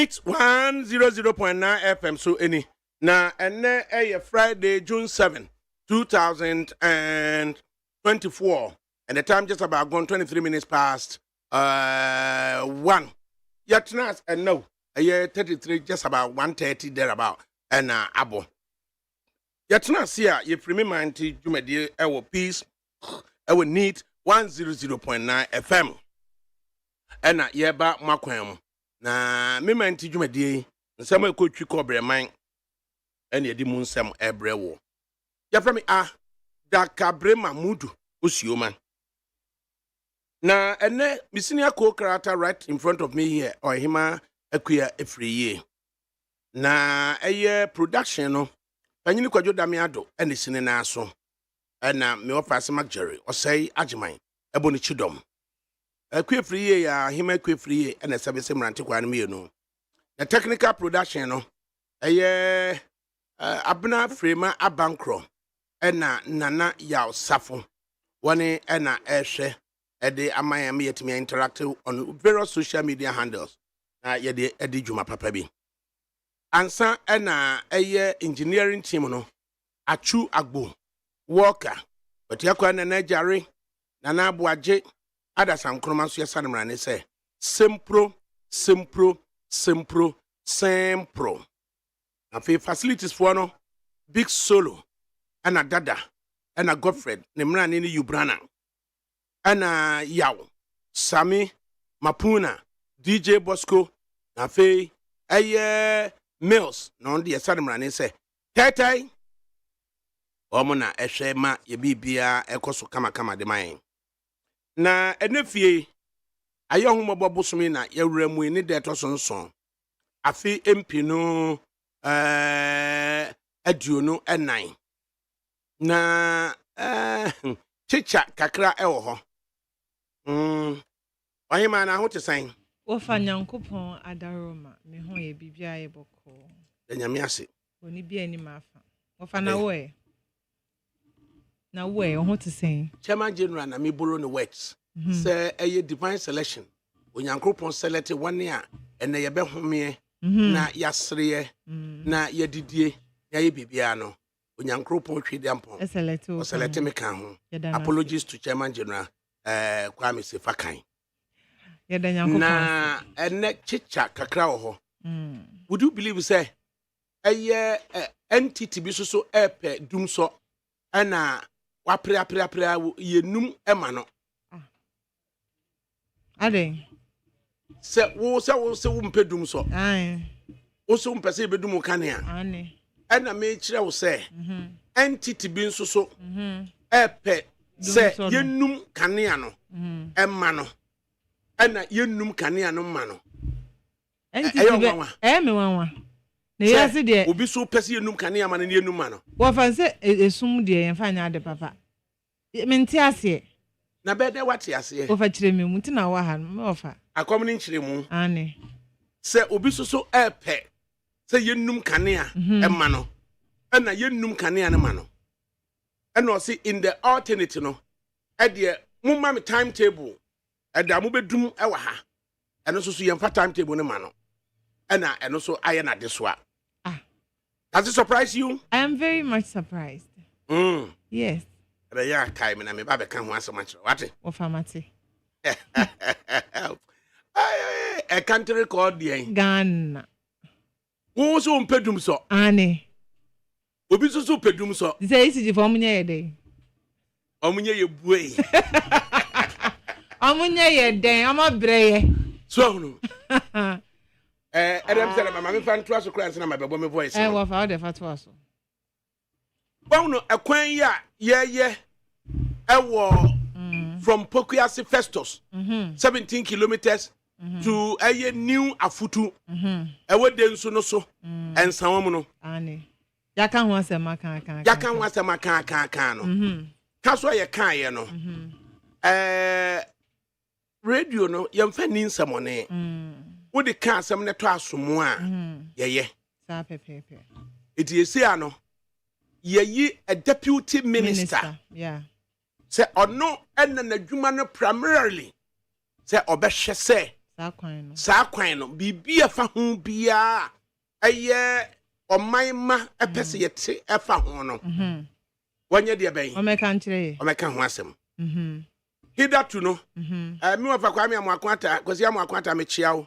It's 100.9 FM so any na ene Friday June 7 2024 and the time just about gone 23 minutes past 1 yet nas and no a year 33 just about 1:30 thereabout and abo yet nas here you primi mind to jumedi ewo peace ewo need 100.9 FM and yeba makwem na me man ti dwumadie nsem ekotwi kobreman ene edi mu nsem ebrewo ya from ADAKABRI mamudu osioma na ene misini akọ character right in front of me here ohima akua efriye na eye production no panyini kwadwo damiado ene sini na aso na me offer Jerry osai agiman eboni chidom akwe free ya hima akwe free na sabese mrante kwa no mienu the technical production no eye abna frema abankro na nana ya safo woni na ehwe ede amayam yetimi interact on various social media handles na yede edi djuma papa bi ansa na eye engineering team no achu agbo worker but yakwa na jare nana abuaje ada sankroma so yesa nemra ne se sempro na fe facilities for no big solo ana dada ana Godfred nemra ne ni Ubrana ana yaw Sami Mapuna DJ Bosco na fe eye Mills no de yesa nemra ne se tetai omuna ehwe ma ye bibia ekoso kama de man na enefie ayohuma bobosumi na yewura mu ni de to sonson afi MP no aduonu enan na chicha kakra ewo ho ohima na ho tesan wo fa nyankopon adaroma me ho ye bibia ye boko enyame ase oni bia ni mafa wo fa na wo na we ho tesan chairman general na me borrow no words say a divine selection onyankopon select one a ene ye behome na yasreye na yedidie ya ye bibia no onyankopon twede ampon select me kan ho apologies to chairman general Kwame Sefakan na ene chicha kakra ho would you believe say a entity bi so epe dum so ana wa pra yenum ema no ade se wo mpedum so wo so mpese bedum kanea ana me kire wo se entity bi nso so epe se yenum kanea no ema no ana yenum kanea no ma no entity be me wanwa na yasi de obi so pese yenum kanea ma no yenum ma no wo fa se esum de yemfa nya de papa menti ase na bede wate ase wo fa kire me mu ti na wa ha me wo fa akomni nkire mu ane se obi so epe se yenum kanea ema no ana yenum kanea no ma no ana o si in the alternative no e de mumma me timetable e da mo bedum e wa ha eno so yemfa timetable no ma no ana eno so aye na de so a does it surprise you? I am very much surprised. Yes. But yeah, kai me na me ba be kan ho asema kire. What? O famate. A country called the Ghana. Wo so mpedum so? Ane. Obi so pedum so. Say isi for omunye ye den. Omunye ye buei. Omunye ye den, amabreye. So no. Adam said mama me fan to aso kran na my bebo me voice. Wo fa de fa to aso. Bon no akwan ya ye ewo from Pokuase Festus 17 kilometers to a new afutu ewo de nso no so ensanwom no ane yaka ho asema kan no kaso ye kan ye no radio no yemfa ni nsamone wo de kan asem ne to asomo a ye sa pepepe eti esi ano ye a deputy minister yeah say ono enna nadwuma no primarily say obehwe say Sa kwan no bibia fa ho bia eye oman ma epese yete efa ho no wanye de ben o meka nkyere o meka ho asem hida tu no me wa fa kwa me amoakwata kwasi amoakwata me chiawo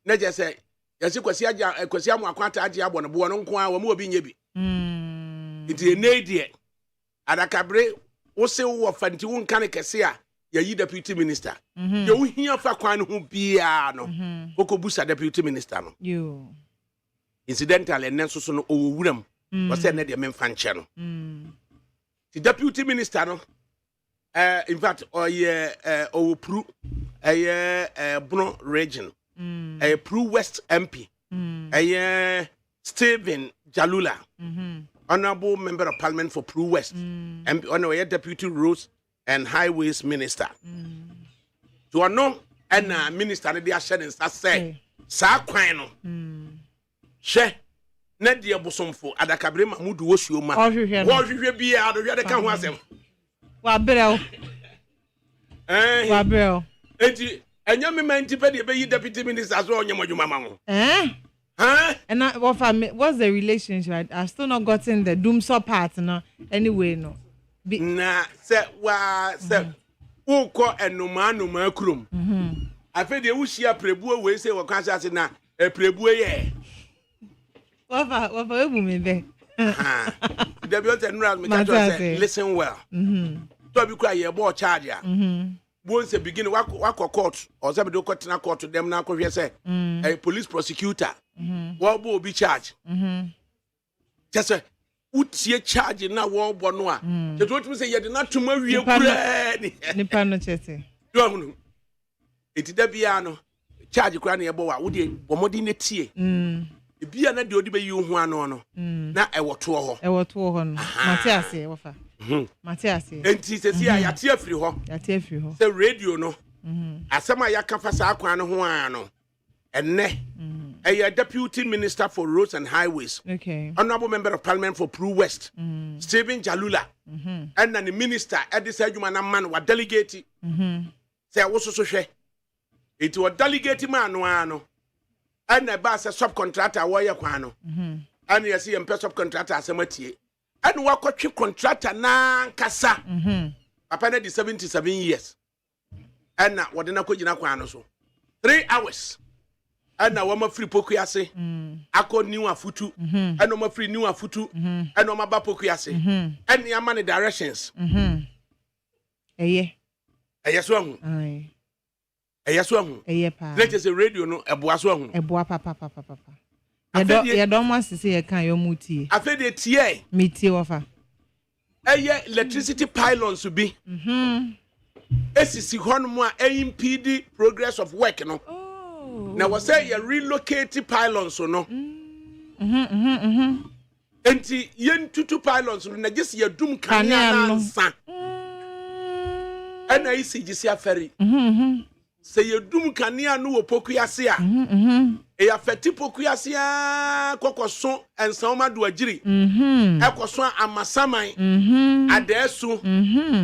na je se yesi kwasi amoakwata age abo no bo no nko a wo ma obi nye bi iti enedie adakabre wo se wo fa nti wo nka ne kese a yayi deputy minister ye wo hia fa kwan ho bia no okobusa deputy minister no yo incidental enen so no owuram wo se ne de memfa nche no the deputy minister no in fact owopru Bruno region Pru West MP Stephen Jalula honorable member of parliament for Pru West MP honorable deputy roads and highways minister to no and minister they are shedding say sa kwan no she na de bosomfo adakabere mamudu wosuo ma wo hwehwe bia do hwe de ka ho asem wa brel enti enya me manti pe de be yi deputy minister so onyem adwuma ma ho and what's the relationship? I've still not gotten the doomsaw part no anyway no na se uko enuma krum afi de wuhia prebuo we se wo kwanse ase na prebuo ye Wafa ebu me be. The be on me catch say listen well. To be cry ye bo charge ya. Won say begin wa court or say be do court na court dem na ko hwe say a police prosecutor. Wo bo obi charge. Just say utie charge na wo bo no a. Je to tumi say ye de na tuma wie kura ni. Nipa no chete. Do ahunu. Eti da bia no charge kura na ye bo wa wo de bomodi na tie. Bia na de odi be yi ho ano no na ewoto ho no Matiase wofa Matiase enti sesi a yate afiri ho se radio no asema yakafa sa akwan no ho ano enne deputy minister for roads and highways honorable member of parliament for Pru West Stephen Jalula and the minister edisa adwuma na man wa delegate se wo so hwe enti wa delegate man no ano and the boss a subcontractor warrior kwano and you see a subcontractor asematie and what contractor na kasa papa na di 77 years and na wode na kogina kwano so 3 hours and na wama free pokuase akọ new afutu and no ma free new afutu and no ma ba pokuase and ya man directions so hu eyaso ahu let us radio no eboaso ahu papa ye don want to say ye kan yo mutie afa de tie metie wofa electricity pylons bi esisi hono a impede progress of work no now we say ye relocate pylons no enti yen tutu pylons no na gesi ye dum kan na nsa ana isi gisi aferi se yedum kanea no wo pokuase a e ya feti pokuase a kokoso ensawma do agiri ekoso amasaman adesu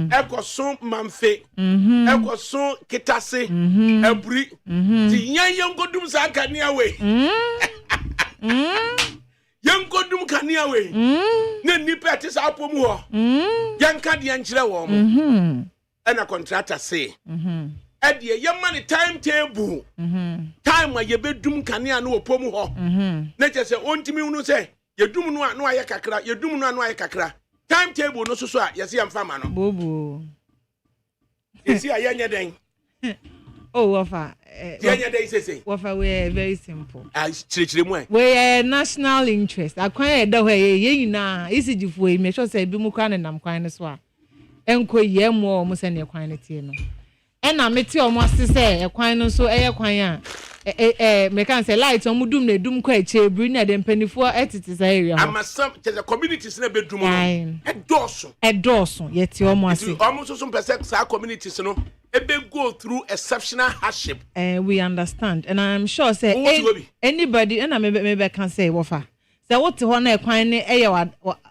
ekoso mamfe ekoso kitase aburi ti yangodum sa kanea we yangodum kanea we na nipa ti sa apomu ho yanka de ankyere wo mo ana contractor say Eddie, your money timetable. Time where you bedroom canea no pomu ho. Nature say, on to me, no say, you do no ayakakra, you do no ayakakra. Timetable no so, yes, I'm famano. Bobo. You see, I yanya dang. Oh, Wafa. Yanya day say, Wafa, we're very simple. I stretch them way. We're national interest. I quite the way ye na easy if we make sure say, Bimukan and I'm quite as well. Enko ye more almost any quantity. Na meti almost say kwan no so kwan a me can say light on mudum na dum kwa eche bri na dem panifo etiti sa area ho amasam the communities na bedum no edoso yeti almost almost some percent sa communities no go through exceptional hardship we understand and I'm sure say anybody and maybe can say wofa say what ho na kwan ne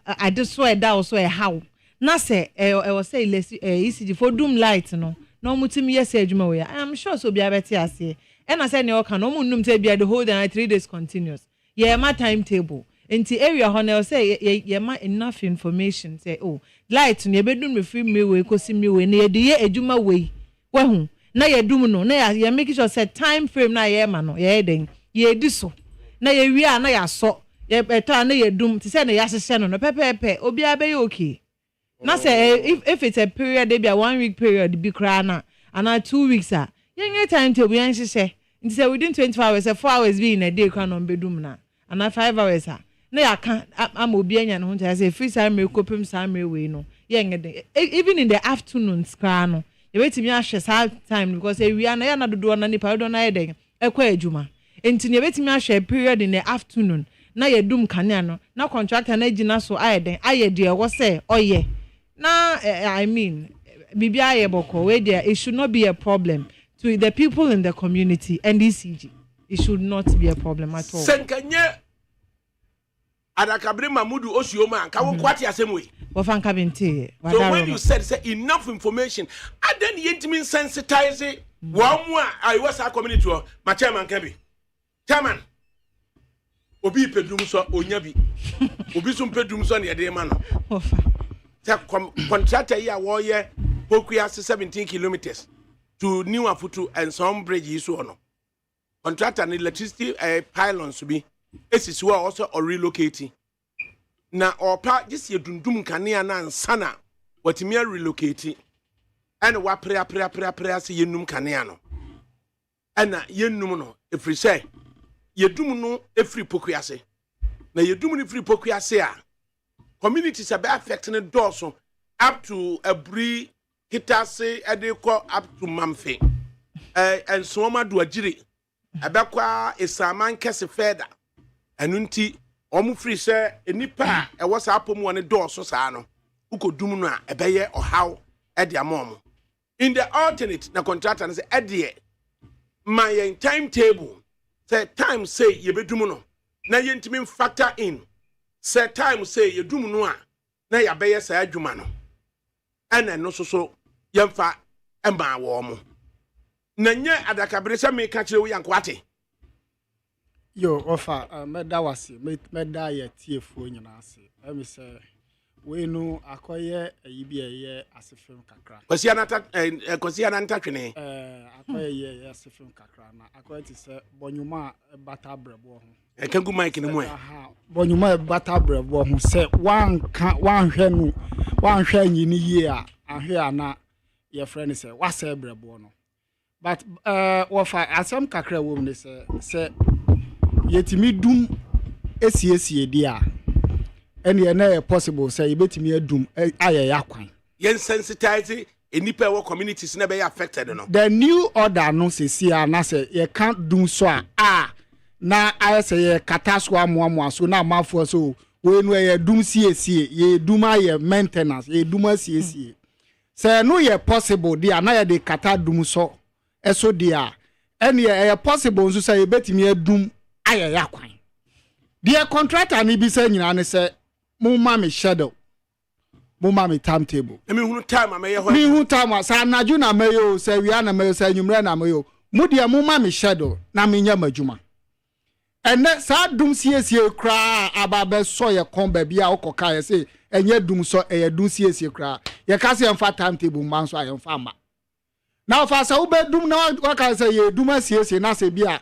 ade so e da so e how na say e was say ECG for dum light no no mutim yes adwuma we I'm sure so bia beti ase and I said no can no num say be the whole day 3 days continuous yeah my timetable into area honor say yeah ma enough information say oh light no bedum me free me we kosi me we na ye adwuma we wahu na ye dum no na ye make sure say time frame na ye ma no ye den ye di so na ye wi na ya so ye beto na ye dum ti say na ya hye no pepepe obi abe okay na say if it's a period they be a 1 week period be kra na and 2 weeks ye time table yan hye nti say within 24 hours 4 hours be in a day kra no bedum na and 5 hours na ya kan am obi anya no ho say free time me kopim time we no ye ngede even in the afternoons kra no ye betimi ahwe sa time because we na ya na dodo na nipa do na ye den ekwa adwuma enti ye betimi ahwe period in the afternoon na ye dum kane no na contractor na gina so aye den aye de wo say oye na I mean bibia aye boko we there it should not be a problem to the people in the community and ECG it should not be a problem at all senkanye ADAKABRI Mamudu Oshioma ka wo kwati asemwe wo fanka bente so when you said say enough information and then you intimi sensitize one more I was our community my chairman can be chairman obi pedum so onya bi obi so pedum so na de ma no ofa say contractor here wo ye pokuya 17 kilometers to New Afutu and some bridge so no contractor and electricity pylons be esisi wa also or relocating na opa just ye dundum kanea na nsana watimi relocate and wa pra se yenum kanea no ana yenum no efri say yedum no efri pokuase na yedum no efri pokuase a communities are affecting doors up to Abri Hitase edeko up to Mamfe and Soma do agiri abekwa esaman kese feda enunti omu free say enipa e was apom woni door so saa no ukodum no a ebeye ohaw e de amom in the alternate na contractor na say e de my timetable say time say ye bedum no na yentimi factor in say time say ye dum no a na ya beye say adwuma no ene no so yemfa emba wo mo na nye ADAKABRI say me ka kire wo yankwate yo offer meda wase meda ye tiefo nyina ase emi say we no akoye ayibi eye asefem kakra kwasi ananta twene akoye ye asefem kakra na akoye ti say bonyuma bata brebo ho kangu mic ni mu bonyuma bata brebo ho say wan hwe no wan hwe nyini ye a ahwe ana ye friend say wase brebo no but offer asem kakra wo me say yetimi dum esiesie dia ene na possible say yebetimi adum aye yakwan yen sensitize enipa wo communities na be affected no the new order no sesia na say ye can't do so na I say ye kataswa amoamoa so na amafo so we no ye dum siesie ye dum aye maintenance ye dum siesie say no ye possible dia na ye de kata dum so eso dia ene ye possible so say yebetimi adum aye yakwan the contractor ni bi say nyina ne say mo ma me schedule mo ma me timetable me hunu time am ye ho me hunu time sa anaju na mayo say wi na mayo say nwumre na mayo mo dia mo ma me schedule na me nya madwuma ene sa dum siesie kra ababe so ye kon ba bia okoka ye say enye dum so ye dum siesie kra ye ka say emfa timetable man so ayemfa ma na fa sa wo be dum na waka say ye dum siesie na say bia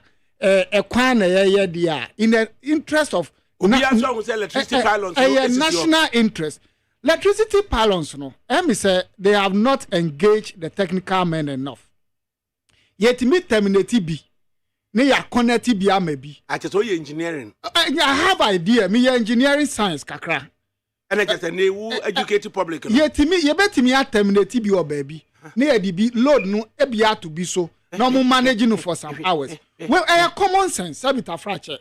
kwan na ye dia in the interest of electricity pylons national interest electricity pylons no me say they have not engaged the technical men enough yet me terminate bi ne ya connect bi amabi acheto ye engineering I have idea me engineering science kakra and just a new educated public yet me ye betimi terminate bi obabi ne ya di bi load no e bia to bi so no mo manage no for some hours well I common sense sabita frache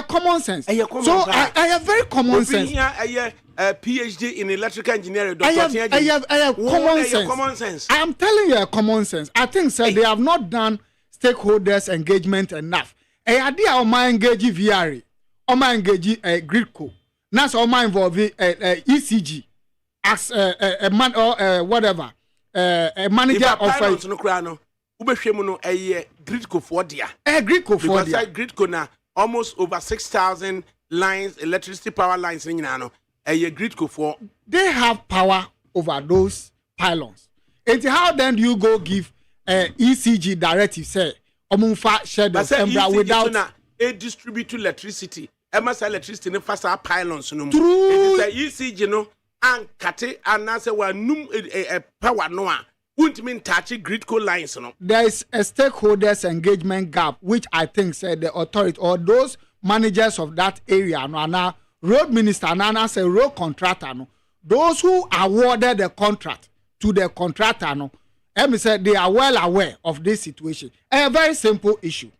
common sense so I have very common sense here PhD in electrical engineering I have common sense I am telling you a common sense I think sir they have not done stakeholders engagement enough idea o ma engage VR o ma engage gridco na so o ma involve ECG as a man or whatever a manager of ubehwem no gridco for dia gridco for dia because gridco na almost over 6,000 lines electricity power lines nyina no gridco for they have power over those pylons. And how then do you go give ECG directive say omunfa schedules without a distribute electricity emas electricity ne fast pylons no true it is a ECG no and kate anase wanum power no a wouldn't touch gridco lines no. There is a stakeholders engagement gap which I think said the authority or those managers of that area no na road minister na say road contractor no those who awarded the contract to the contractor no me say they are well aware of this situation. A very simple issue.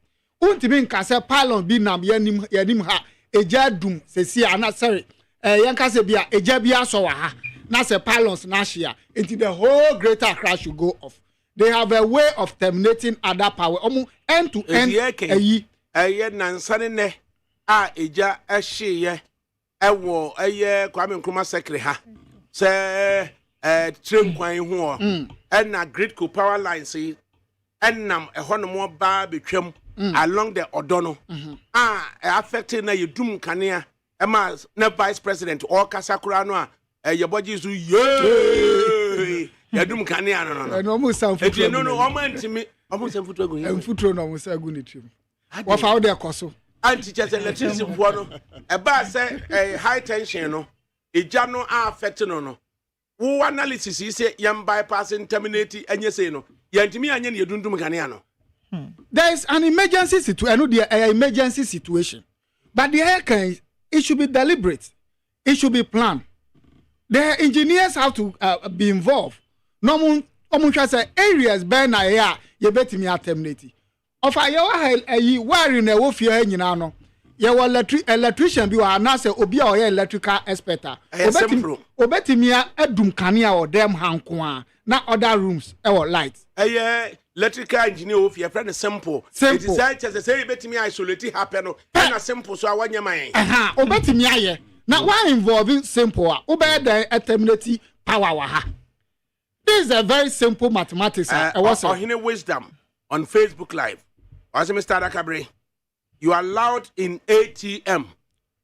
Untimi nka say pylon bi nam yanim ha eja dum se si ana sorry yanka say bia eja bia so wa ha na say pylons na share until the whole greater Accra should go off. They have a way of terminating other power end to end ayi nansane ne a eja ehye ewo Kwame Nkrumah secretary ha say train kwan ho na gridco power lines enam ehono mo ba betwam along the odono affecting na yedum kanea ema na vice president or kasakura no yeboji su yedum kanea no mo sam futu no o mantimi o sam futu agu mfuturo no mo sa agu ne trim wo fa wo de koso anti-chess electricity for no eba say high tension no eja no affect no wo analysis is say yam bypassing terminate anye say no yantimi anye ne yedundum kanea no. There is an emergency situation but the it should be deliberate, it should be planned. The engineers have to be involved. No one say areas burn here you betimi terminate of your wiring e wo fie nyina no you electrician bi wa na say obi a oye electrical expert obetimi adum kanea or dem hanko na other rooms or lights electrical engineer of your friend simple it is just say betimi isolate happen na simple so awanya man obetimi aye na why involving simple obey terminate power wa ha. This is a very simple mathematics. Wisdom on Facebook Live. Also, Mr. ADAKABRI, you are allowed in ATM,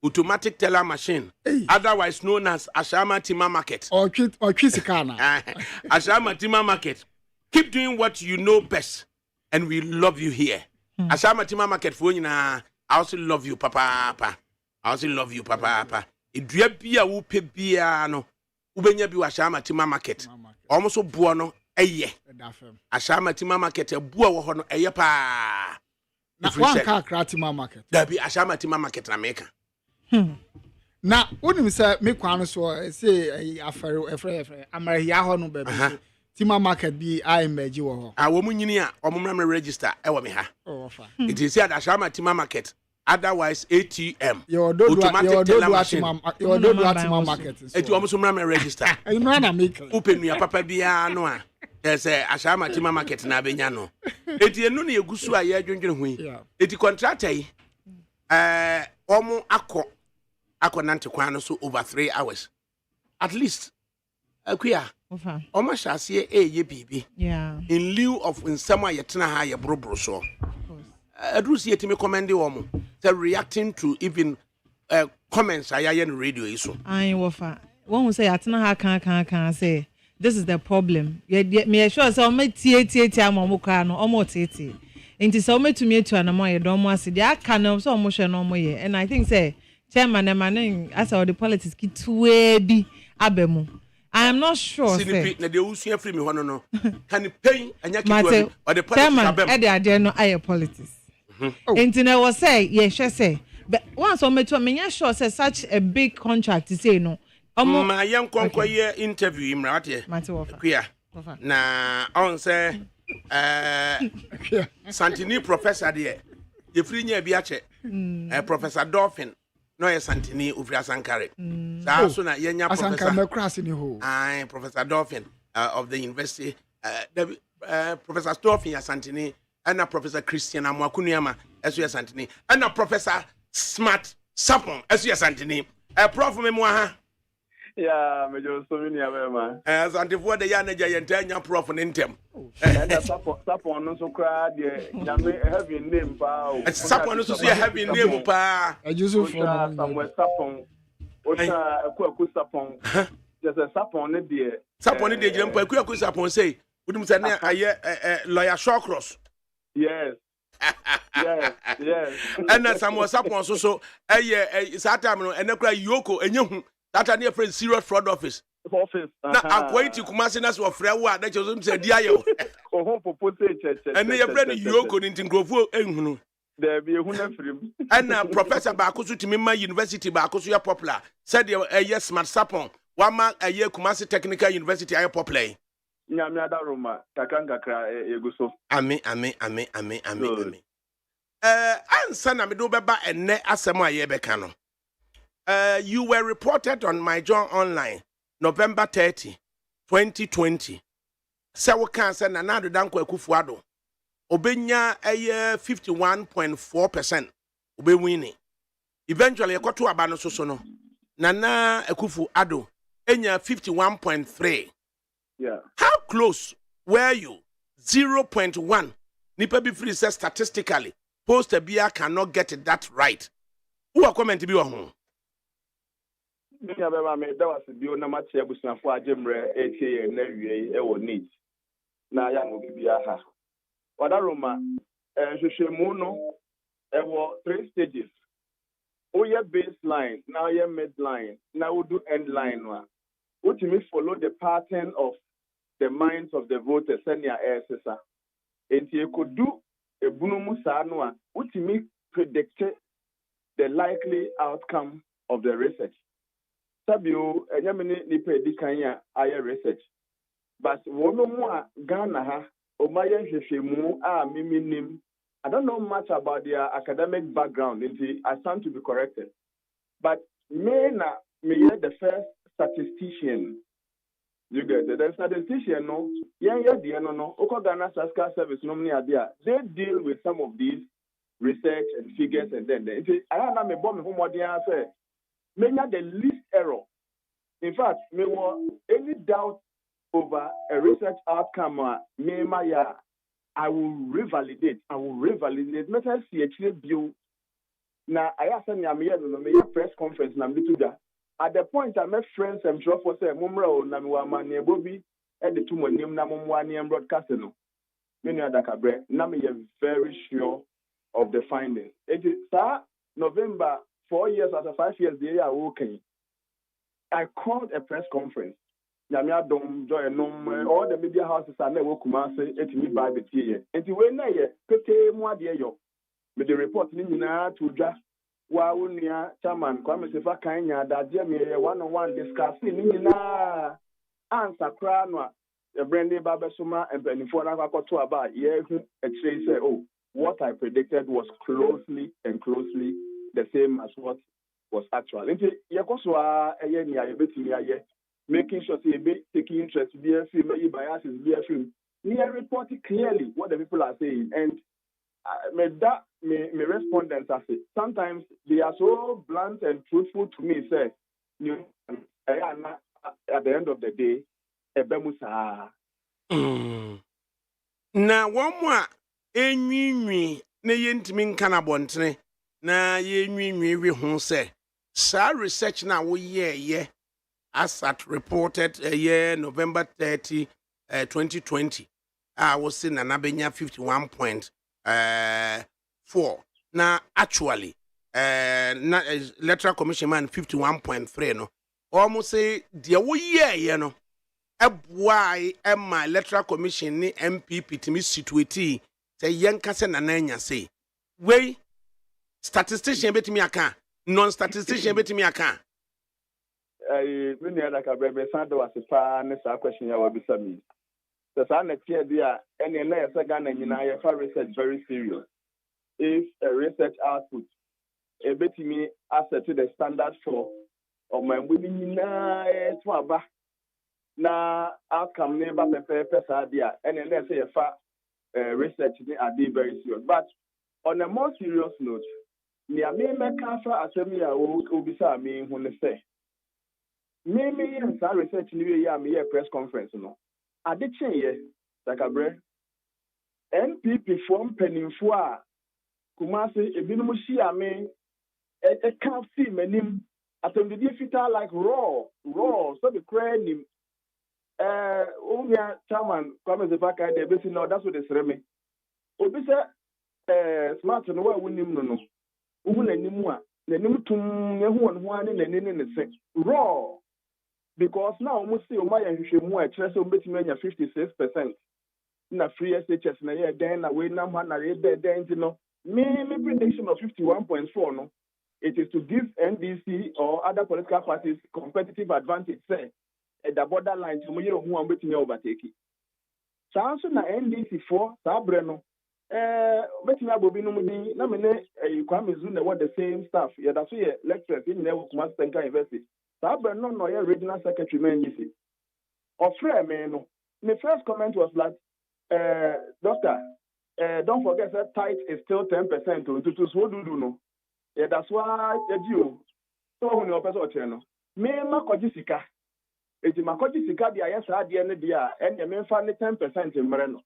automatic teller machine, otherwise known as Ashama Tima Market. Or Chisikana. Ashama Tima Market. Keep doing what you know best, and we love you here. Ashama Tima Market for you na. I also love you, Papa. I also love you, Papa. Idua bia wo pe bia no. Ubenya bi wa Ashama Tima Market. Almost so buono eye. Ashama Tima Market bua wo ho no eye pa. Na one car Tima Market. There be Ashama Tima Market na America. Na wonim say me kwan so say afere amahia ho no bebe. Tima Market bi I emerge wo ho. Wo munyini a omumra register e wo me ha. It is here at Ashama Tima Market. Otherwise ATM. Automatic teller machine. Your Tima Market. Eti almost umra register. You know na make. Open your papa bia no a. Say Ashama Tima Market na benya no. Eti enu na egusu a ye dwendwene hu. Eti contractor yi omo akọ nante kwan no so over 3 hours. At least akuya. Omo hyase ye bibi. Yeah. In lieu of in someone yetena ha ye brobro so. Adrusi yetimi commend omo. Say reacting to even comments I hear in radio iso. Ai wofa. One who say atena ha kan say this is the problem. Me sure say o me tie amomukra no o mo tie. Nti say o me tumi etu anamo ye don mo ase dia aka no so o mo hwe no mo ye. And I think say chairman emanin as all the politics ki tuwe bi abemu. I am not sure say na de usua free me hono no. Can pay anya kitu or the politics abem. E de ade no aye politics. Nti na was say ye hwe say but once o me to me sure say such a big contract say no. Ma yen konkoye interview imra wate. Kuya. Na on say Santini professor there. Ye free nya bi ache. Professor Dolphin no ye Santini ofri Asankare. Sa so na yenya professor Asankare makrasi ni ho. Professor Dolphin of the university Professor Dolphin ya Santini and Professor Christian Amwakunyama esu ya Santini and Professor Smart Sapon esu ya Santini. Prof me mo ha Yeah, me just so many of them. As antifor the Yanaja Yantanya Prof on Intem. And the support no so cry, the heavy name, pow. And someone who see a heavy name, pa. I just for Somewhere sapon, Osha, a quick sapon. Just a sapon, dear. Sapon de Jumper, quick upon say, wouldn't say a lawyer Shawcross. Yes. Yes. And then some was up on so a year, Satam and a cry Yoko and you that are near friend serious fraud office. Office. Now I'm going to Kumasinas or Frewa that you said, Dio. And they are friend Yoko in Tingrove and there be a hundred film. And Professor Bakusu to Mima University Bakusu popular said a yes, smart sapon. 1 month a year Kumasi Technical University I popular. Nyamiada Roma, Takanga Kra Eguso. Ami. Answer na me do beba ene asemo aye beka no. You were reported on My John Online November 30, 2020. Se wo kan se na Nadu Danko Akufo-Addo obenya 51.4% obewini. Eventually ekoto aba no so no. Nana Akufo-Addo enya 51.3. Yeah. How close were you? 0.1. Nipa be free says statistically. Post Bia cannot get that right. Who are comment to be on home? Me abeba me that was bio na ma che busuafo agemre etie na wie e wo need. Na ya no bibia ha. Odaroma hwehwemu no e wo 3 stages. O ye baseline, now ye midline, now we do end line one. What you mean follow the pattern of the minds of the voters and your SSR. And you could do a bunumu sanwa, which means predict the likely outcome of the research. Sabio, a yamini nipe dikanya aya research. But one more Ghana ha, o maya shemu miminim. I don't know much about their academic background, I stand to be corrected. But me the first statistician. You get it. The statistician, no, no. Oko Ghana Saska Service, no, they deal with some of these research and figures, and then I have a bomb whom what they say. May not the least error. In fact, may want any doubt over a research outcome, I will revalidate. Let us see a view. Now, I asked me a press conference. At the point, I met friends and sure for say, Mumra, Namwamani, Bobby, and the 2 name Namwani broadcasting. Many ADAKABRI. Now, we are very sure of the findings. It is November, 4 years after 5 years, they are working. I called a press conference. Yamia Dom, Joy, all the media houses are never Kumasi, et me by the tea. And to when I pete moi dear yo, with the report Nina to just Waunia, Chairman, Kwame Sefa Kanya, that Jamie 1-on-1 discussing Nina answer Kranwa, the Brandy Babasuma, and Benifona Koto about yeah, a trace say, oh, what I predicted was closely the same as what was actual. Yakoswa, making sure they be taking interest, be a film, biases, be a film. Near reporting clearly what the people are saying. And my respondents are saying, sometimes they are so blunt and truthful to me, say, at the end of the day, a bemusa. Now, one more, any ne yentimin canabontre, na ye we who say, sa research now we yeah. As at reported a year November 30, 2020, I was in an Abenya 51.4. Now, actually, electoral commission man 51.3. No, almost say, dear, you know, why am my electoral commission ni MPP to me situate say young cousin and Nanya say, way statistician bet me a can, non statistician bet me a can. Many ADAKABRI Sando was a far necessary question. I will be submitted. The son of Pierre and a layer second and United research very serious. If a research output, a bit me asset to the standard for of my winning na outcome never prepare idea and then say a far research are very serious. But on a more serious note, near me, my cancer assembly will be me when they say. me and sa research ni we ya me press conference no ade chen ye ADAKABRI NPP form penimfo a Kumasi ebinom hia me e can see manim atondidi fita like raw so the cry nim Umia chairman Kwame Zefaka de besi no that's what they say me obi say smart no wa wunim no no uhu nanim a nanim tum ehu on ho ane nanini ne se raw because now almost see umaya hwehwemu a kire say ombetimi anya 56% na free SHS na ye den na we nam ha na ye den no me prediction of 51.4 no it is to give NDC or other political parties competitive advantage say at the borderline to mo who am betimi overtake chance na NDC for sabre no betimi abobi no mudi na me ne Kwame Zu na what the same staff yeah that's why lecturers in there with Master University sabre no ye regional secretary man you see of me no the first comment was like doctor don't forget that tight is still 10% to so do no yeah that's why you so when you person channel me makoji sika eti makoji sika dia yes ade ne dia and me fa ne 10% mre no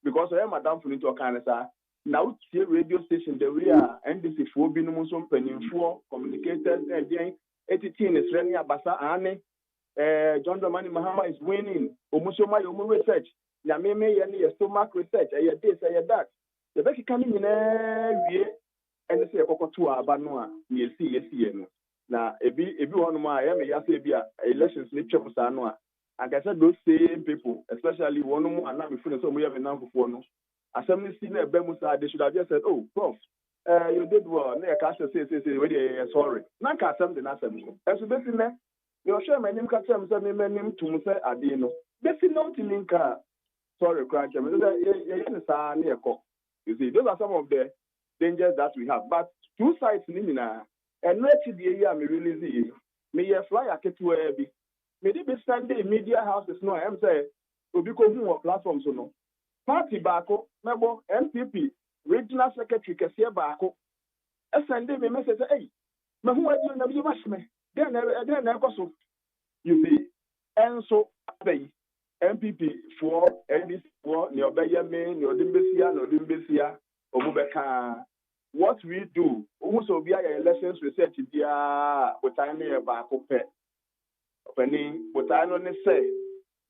because I am madam for into kan sa now see radio station the we are NDC for bi no so mpanimfo communicators and then 18 is running abasa ane John Dramani Mahama is winning omusoma yo research ya me ye ne stomach research e this e that the be kika ni nyina wie ene se ekokoto aba no a ye si no na ebi hono ma ya me ya se bi a elections ni twem sa no a and I said those same people especially one mo ana me feel so mo ya me nanfofo no asem ni si na ebe mu sa they should have just said oh prof you did well na ka say we dey sorry na ka asem de na asem so eso be si ne you share my name ka tell me say me name tum say ade no be si no tinka sorry crank me say you see those are some of the dangers that we have but two sides ni na and let the year me release it me ye fly aketu e bi me dey Sunday media houses no am say obi ko hu on platforms no party baako mebo MPP regional secretary kese baako Sunday me message say hey me hu adi na bi mash me then na so you see and so pay MPP for NDC for ne obeye me ne odimbesia obubeka what we do also be elections research dia botane e ba akopɛ opani botane ne say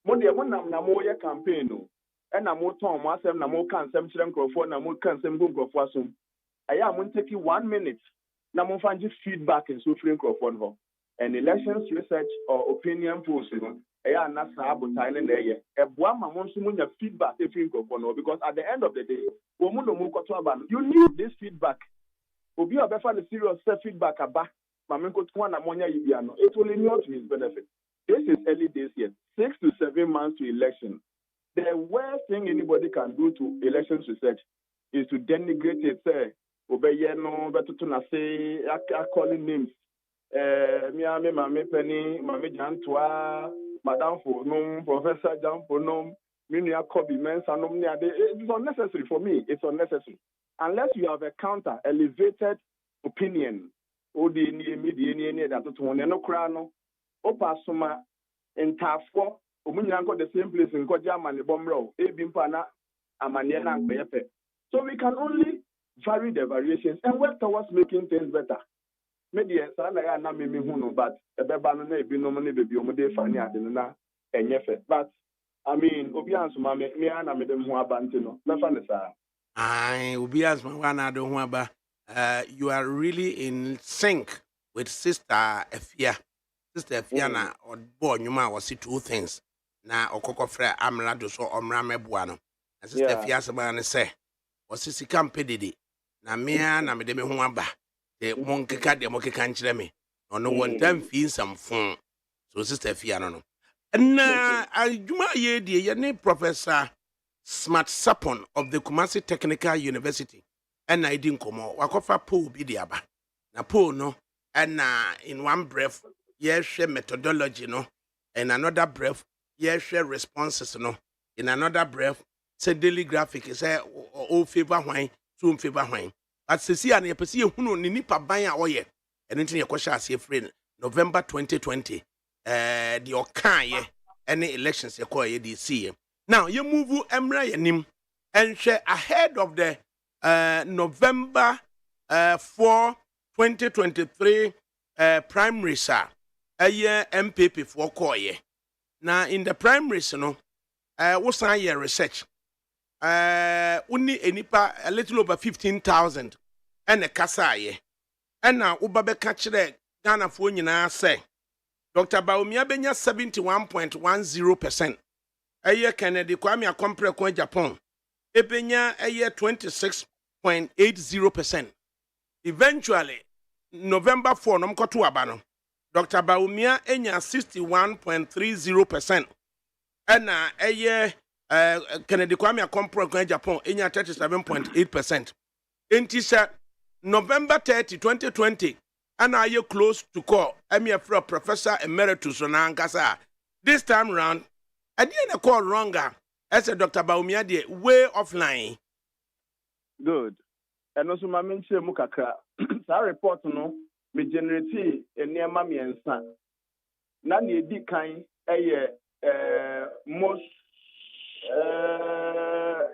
mo de mo nam na mo ye campaign no e na mo ton mo asem na mo kan asem kire nkrofo na mo kan asem nkrofo asom aya mo take 1 minute na mo fa give feedback in so free nkrofo no and elections research or opinion polls no aya na sa botane na ye eboa ma mo nso mo nya feedback e free nkrofo no because at the end of the day wo mo no mo kwato aba no you need this feedback obi obefa the serious feedback aba mama nkotu na monya yibia no it will not to his benefit. This is early days yet 6 to 7 months to election. The worst thing anybody can do to elections research is to denigrate it, say obeye no betutu na say calling names me mama penny mama jantwa madam for no professor Jan for no minia kobi mensa no it's unnecessary for me. It's unnecessary unless you have a counter elevated opinion odi ni media ni that to one no kra no opasoma entafo omunyina nko the same place nko jama ne bomro ebi mpa na amane na nkpeyepe so we can only vary the variations and work towards making things better media sa na ya na me hu no but ebeba no na ebi no ne bebi omude fani ade no na enyefe but I mean obi ansoma me na me dem hu abante no na fa ne sa obi ansoma na do hu aba. You are really in sync with Sister Efia. Sister Efia na odbo nyuma was two things. Na okokofre amra do so omra mebua no. And Sister Efia sema ne say was sika mpedede. Na mea na mede me ho aba. De monkeka de mokeka nkyere me. No one time fi nsam so Sister Efia no. Na adwuma ye die ye ne Professor Smart Sapon of the Kumasi Technical University. And I didn't come out. Wakofa pool be the aba. Na pool no. And in one breath, yes, share methodology no. In another breath, yes, share responses no. In another breath, say daily graphic is all favor wine, soon favor wine. But see and you perceive who no nipa banya oye. And into your question as your friend November 2020. the okaye any elections ye di see. Now you move emra yanim and share ahead of the November 4 2023 primaries a year MPP for koye. Now in the primaries no what's your research only enipa a little over 15,000 and a kasaye and now ubabe kachire Ghana for nyina say Dr. Baumia benya 71.10%. A year Kennedy Kwame Akompre kwa Japan. Ebenya a year 26.80%. Eventually, November 4 nomkotu abano. Dr. Baumia enya 61.30%. And a year Kennedy Kwame Akompre kwa Japan enya 37.8%. Intisha November 30, 2020. And are you close to call? I'm here for Professor Emeritus Ronankasa. This time round, I didn't call wronger. As a Dr. Baumia, the way offline. Good. And also, my mention Mukaka. That report, no, me generate a near mammy and son. Nani di kind, most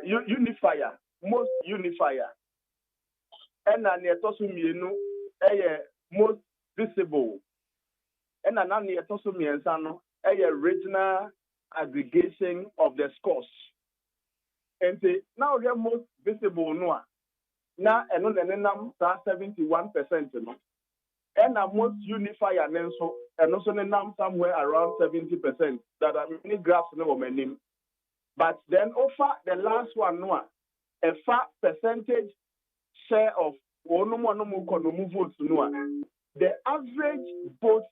unifier, most unifier. And I near Tosum, you know, most visible. And another Tosomi and Sano, a regional aggregation of the scores. And now they are most visible no. Now and on the number 71%. And a most unifier and also the number somewhere around 70%. That are many graphs no name. But then offer the last one no a far percentage share of votes no. The average vote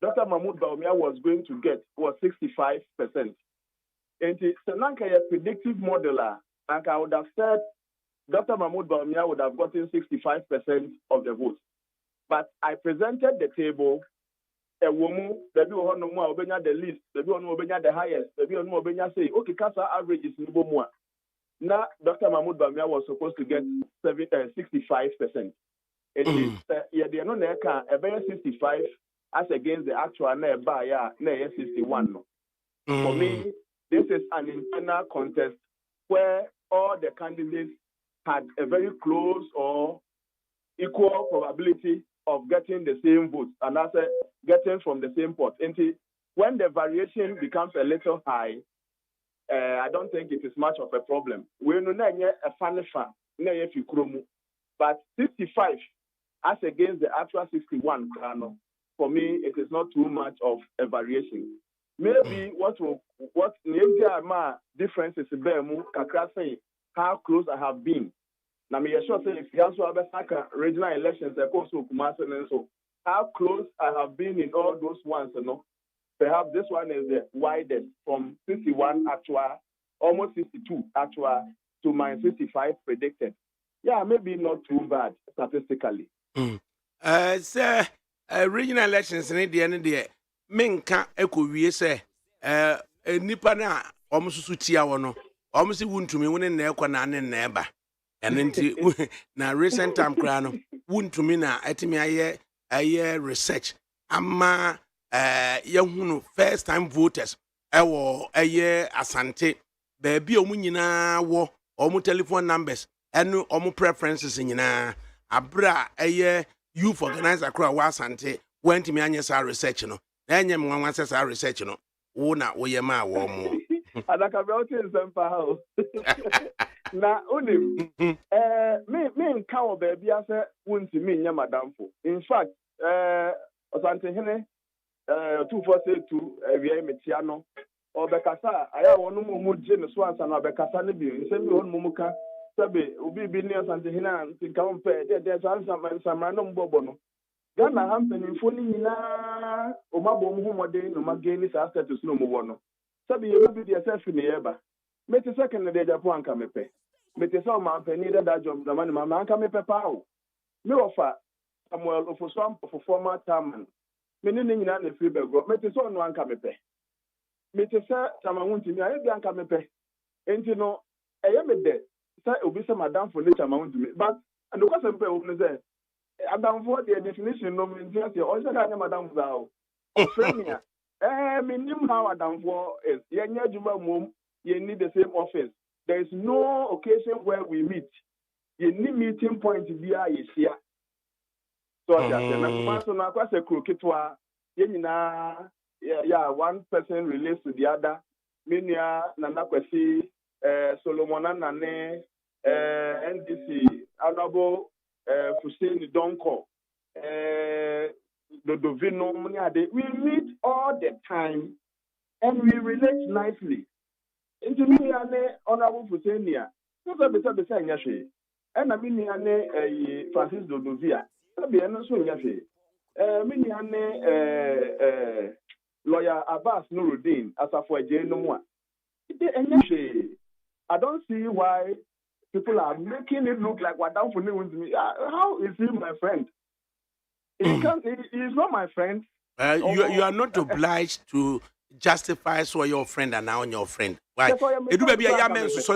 Dr. Mahmoud Baumia was going to get was 65%. And Sananka a predictive modeler, and I would have said Dr. Mahmoud Baumia would have gotten 65% of the votes. But I presented the table, a woman, the one no more the least, the one who the highest, the one who say, okay, Casa average is no more. Now, Dr. Mahmoud Baumia was supposed to get 65%. Yeah, they are not a very 65 as against the actual nearby 61. For me, this is an internal contest where all the candidates had a very close or equal probability of getting the same votes and as getting from the same pot. And when the variation becomes a little high, I don't think it is much of a problem. We know a funny fan, but 65 as against the actual 61, for me, it is not too much of a variation. Maybe what difference is say how close I have been. Now, me sure say if you also have a regional elections, so how close I have been in all those ones, perhaps this one is the widest from 61 actual, almost 62 actual to my 65 predicted. Yeah, maybe not too bad statistically. Sir, regional elections in the end of the day, Menka Eko say, Nipana, almost Sutia no, almost wouldn't to me when in Nequanan and neighbor. And then now recent time crown, wouldn't to me now, at me a year research. Ama young first time voters, a year asante, baby omunina wo, omu telephone numbers, and no omu preferences in yana. Abra a year youth organizer crowd was ante went to me and yes, our research no. Then you want says our research no. Oh, not we ma warm. ADAKABRI in some power. Now, only me and cow baby, I said, wouldn't me, madam. In fact, Osante Hene 2472 Metiano or Becasa, I have one more genus once and Becasa Nibu, send me one Mumuka. Sabe, ubi business and hina to compare. There's some random bobono. Ghana hampeni phone na omabo muhumode no mageni sa status no muwono. Sabe you be yourself in the eba. Mete second de Japan ka mepe. Mete so ma peni da job da man ma anka mepe pawo. Me offer Samuel of some former term. Me ni nyina na free bego. Mete so no anka mepe. Mete sa tamawunti mi aye bi anka mepe. Enti no eye me de obi say madam for nature amount to me but and because some people say madam for the definition no mean say o say that madam for friend Minim how Adam for is. Yenya Juma mum, you need the same office. There is no occasion where we meet. You need meeting point to be a year. So na kwase kroketwa yenina one person relates to the other. Minia na nakwasi Solomon Nane NDC Honorable Hussein Donko Dodovino Muniade. We meet all the time and we relate nicely. Into me Honorable Hussein so be say and I mean Francis Dodovia. Lawyer Abbas Nuruddin as a for I don't see why people are making it look like what down for me. How is he my friend? He's not my friend. You are not obliged to justify so your friend and now your friend. Why? It do be a young man so so.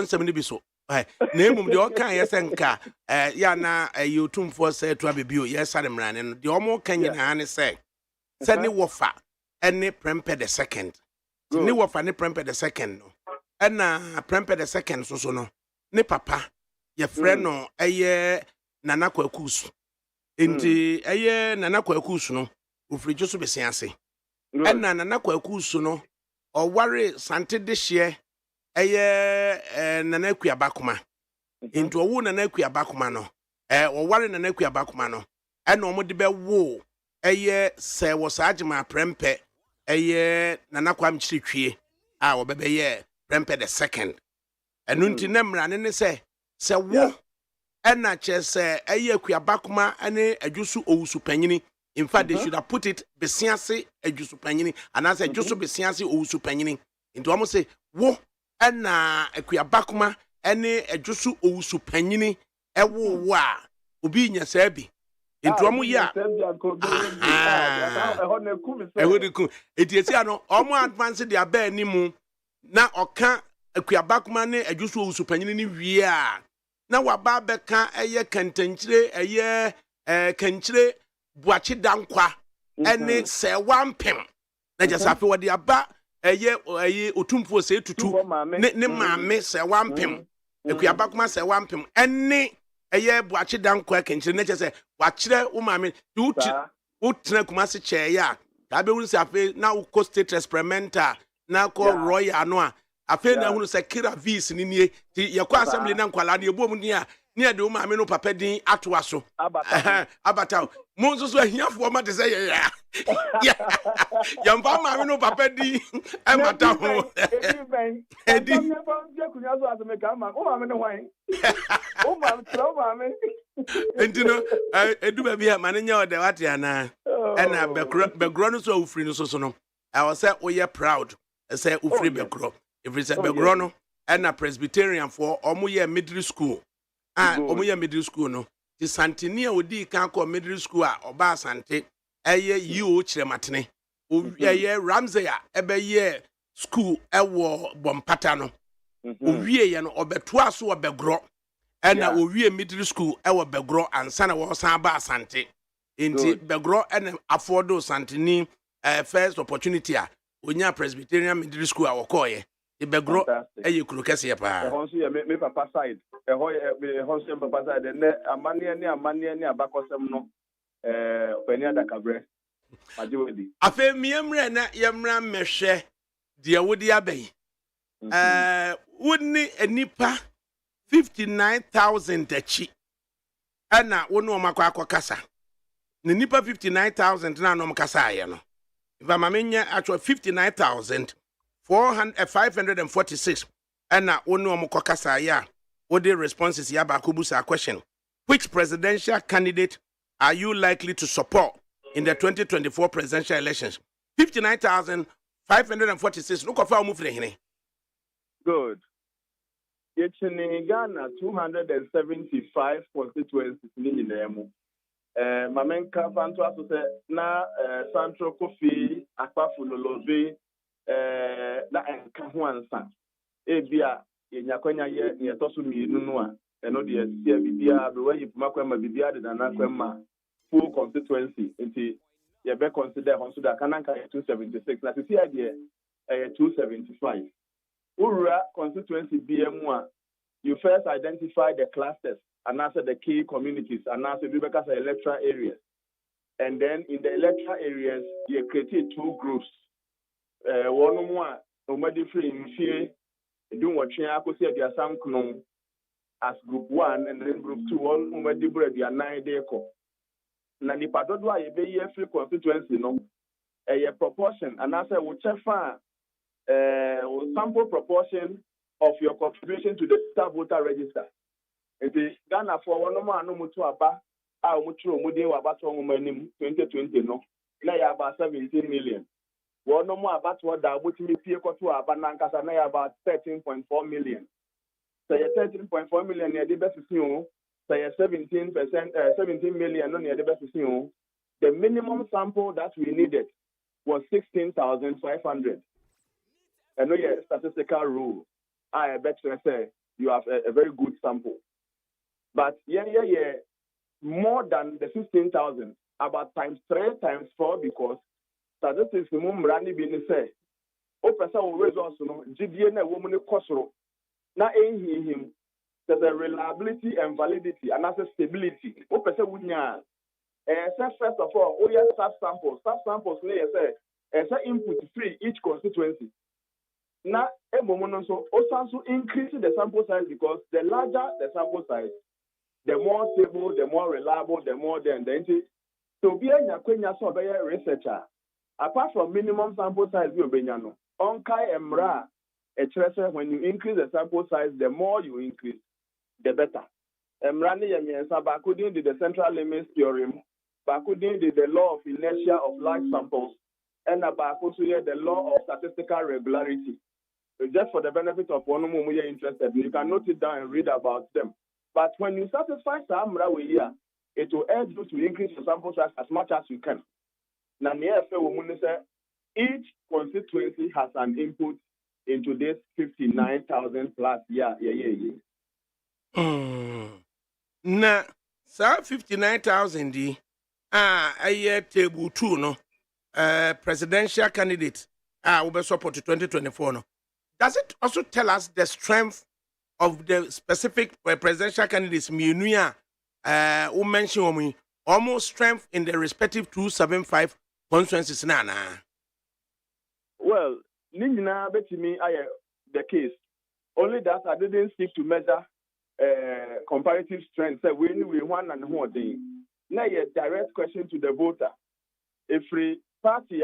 Name of the Okan, yes, and car. Yana, you tomb for say to a bill, yes, I'm running. The Omo Kenyan Annie say, send it wafa, and ne prempe the second. Ne wafa, ne prempe the second. And prempe the second, so no. Ne papa, your friend no, a year Nanako Kus. Inti a year Nanako Kus no, who free just to be seancing. And Nanako Kus no, or worry Sante this year. Nanakua bakuma into a wound nanakua bakuma no or warren nanakua bakuma no and no more de be wo say was ajima prempe nanakwam chitwie or bebe ye prempe the second and unti nemra ne say wo and na che say kua bakuma ane ajusu owusu panyini. In fact, they should have put it besianse ajusu panyini and as ajusu besianse owusu panyini into almost say wo na akua bakuma ene adwosu owusu panyini ewo wa obi nya sabi into omo ya ehodiku etiesi ano omo advance dia ba animu na oka akua bakuma ne adwosu owusu panyini ni wie a na waba beka eye kantanchire eye kanchire buachi dankwa ene se wampem na jasafe wodi aba eye otumfo se tutu ne maame se wampem akua bakuma se wampem enne eye buachi dankwa kenchire ne chese wachire wo maame utena kuma se che ya ka be hunu se afi na uko state experimenta na ko royal no a afi na hunu se kira vis ni nie ti ye kwa assembly na nkwala na ebom ni a ne de wo maame no papa din atoa so abata monzo so ahiafo ma de say ya mpa maame no papa din e mata ho edi entino edu ba bia mane nya ode wate ana na begro no so ufri no so no I was say we are proud say ufri begro if we say begro no na Presbyterian for omo middle school omo middle school no ti Santenia odi kan ko middle school a oba Asante yi o chirematene o Ramsey a ebe school ewo bompata no o wie ye no obeto aso obegro na o wie middle school ewo begro ansa na wo san ba Asante enti begro na affordo Santeni first opportunity a onya Presbyterian middle school a wokoye begro kuru kese pa honso ye me papa side honso papa side ne amane ne abakosem no pani ADAKABRI majewedi afa miemre na yemra mehwe de wodi abai wonni enipa 59,000 achi ana wonu omakwa akokasa ne nipa 59,000 na no mkasa aye no ifa mamenya actual 59,546 ana wonu omkokasa ya wodi responses ya ba kubusa question. Which presidential candidate are you likely to support in the 2024 presidential elections? 59,546. Look how move here. Good. Yechini Ghana 275 constituencies in Nemo. Mamenka Fanto Asose na Santro Kofi Akpafu Lolobe na Enkahuansa. Ebia Nyakwenya ye Nyetosu Minunua. Eno de sia bibia be we yipuma kwema bibia de nana kwema full constituency nti you be consider consider kananka 276 na see idea 275 ura constituency BM1 you first identify the clusters and answer the key communities and answer the electoral areas. And then in the electoral areas, you created 2 groups. One more, nobody free in fear, doing what you have to say, there are some as group 1 and then group 2, one nobody bread, you are 9 days. Now, the part of why you be free constituency, no, a proportion, and answer whichever sample proportion of your contribution to the staff voter register. It is Ghana for one man no mutu aba a mutu omudi wa aba to 2020 no na ya about 17 million. One no more about what da mutu mi pie ko to aba na nkasa na ya about 13.4 million. So ya 13.4 million ya de best o so ya 17% 17 million no ya de best o. The minimum sample that we needed was 16,500. I know your statistical rule. I bet you say you have a very good sample. But more than the 15,000, about times 3, times 4, because statistics running business say, oh, person will results no GDN woman kosoro. Na him there's a reliability and validity and also stability. Oh, person would first of all, oh yes, sub samples say input free each constituency. Now, so also increase the sample size because the larger the sample size, the more stable, the more reliable, the more then. So be a researcher. Apart from minimum sample size, you benyano. Onkai emra, when you increase the sample size, the more you increase, the better. Emrani yemiensa bakudin did the central limits theorem, bakudin did the law of inertia of large samples, and abakusuye the law of statistical regularity. Just for the benefit of one who you're interested, you can note it down and read about them. But when you satisfy Samra here, it will help you to increase the sample size as much as you can. Now, each constituency has an input into this 59,000 plus. Yeah. Na, so 59,000 a year table 2 no, presidential candidate will be support to 2024 no. Does it also tell us the strength of the specific presidential candidates? Minuya, who mentioned almost strength in the respective 275 constituencies. Nana. Well, Nina bet me the case. Only that I didn't seek to measure comparative strength. So we one and one day. Now, a direct question to the voter: if the party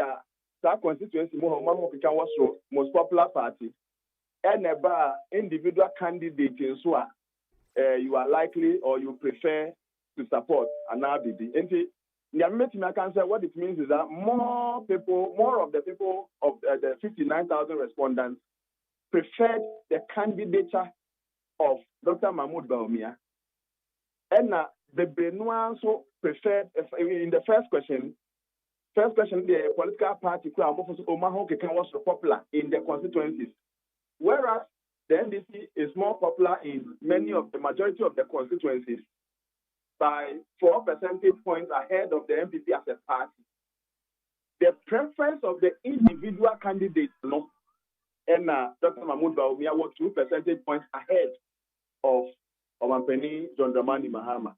that constituency was most popular party. And about individual candidate in so you are likely or you prefer to support an RBD. And I can say what it means is that more of the people of the 59,000 respondents preferred the candidature of Dr. Mahmoud Baumia. And the Benoit also preferred, in the first question, the political party was popular in the constituencies. Whereas the NDC is more popular in many of the majority of the constituencies by 4 percentage points ahead of the MPP as a party. The preference of the individual candidates, and Dr. Mahmoud Baumia was 2 percentage points ahead of Omampeni John Dramani Mahama.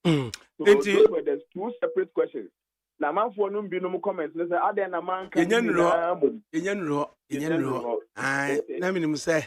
So those were the 2 separate questions. Na man for no be no comments. Let's say, "Are na man can?" Yenro. Na minimum say,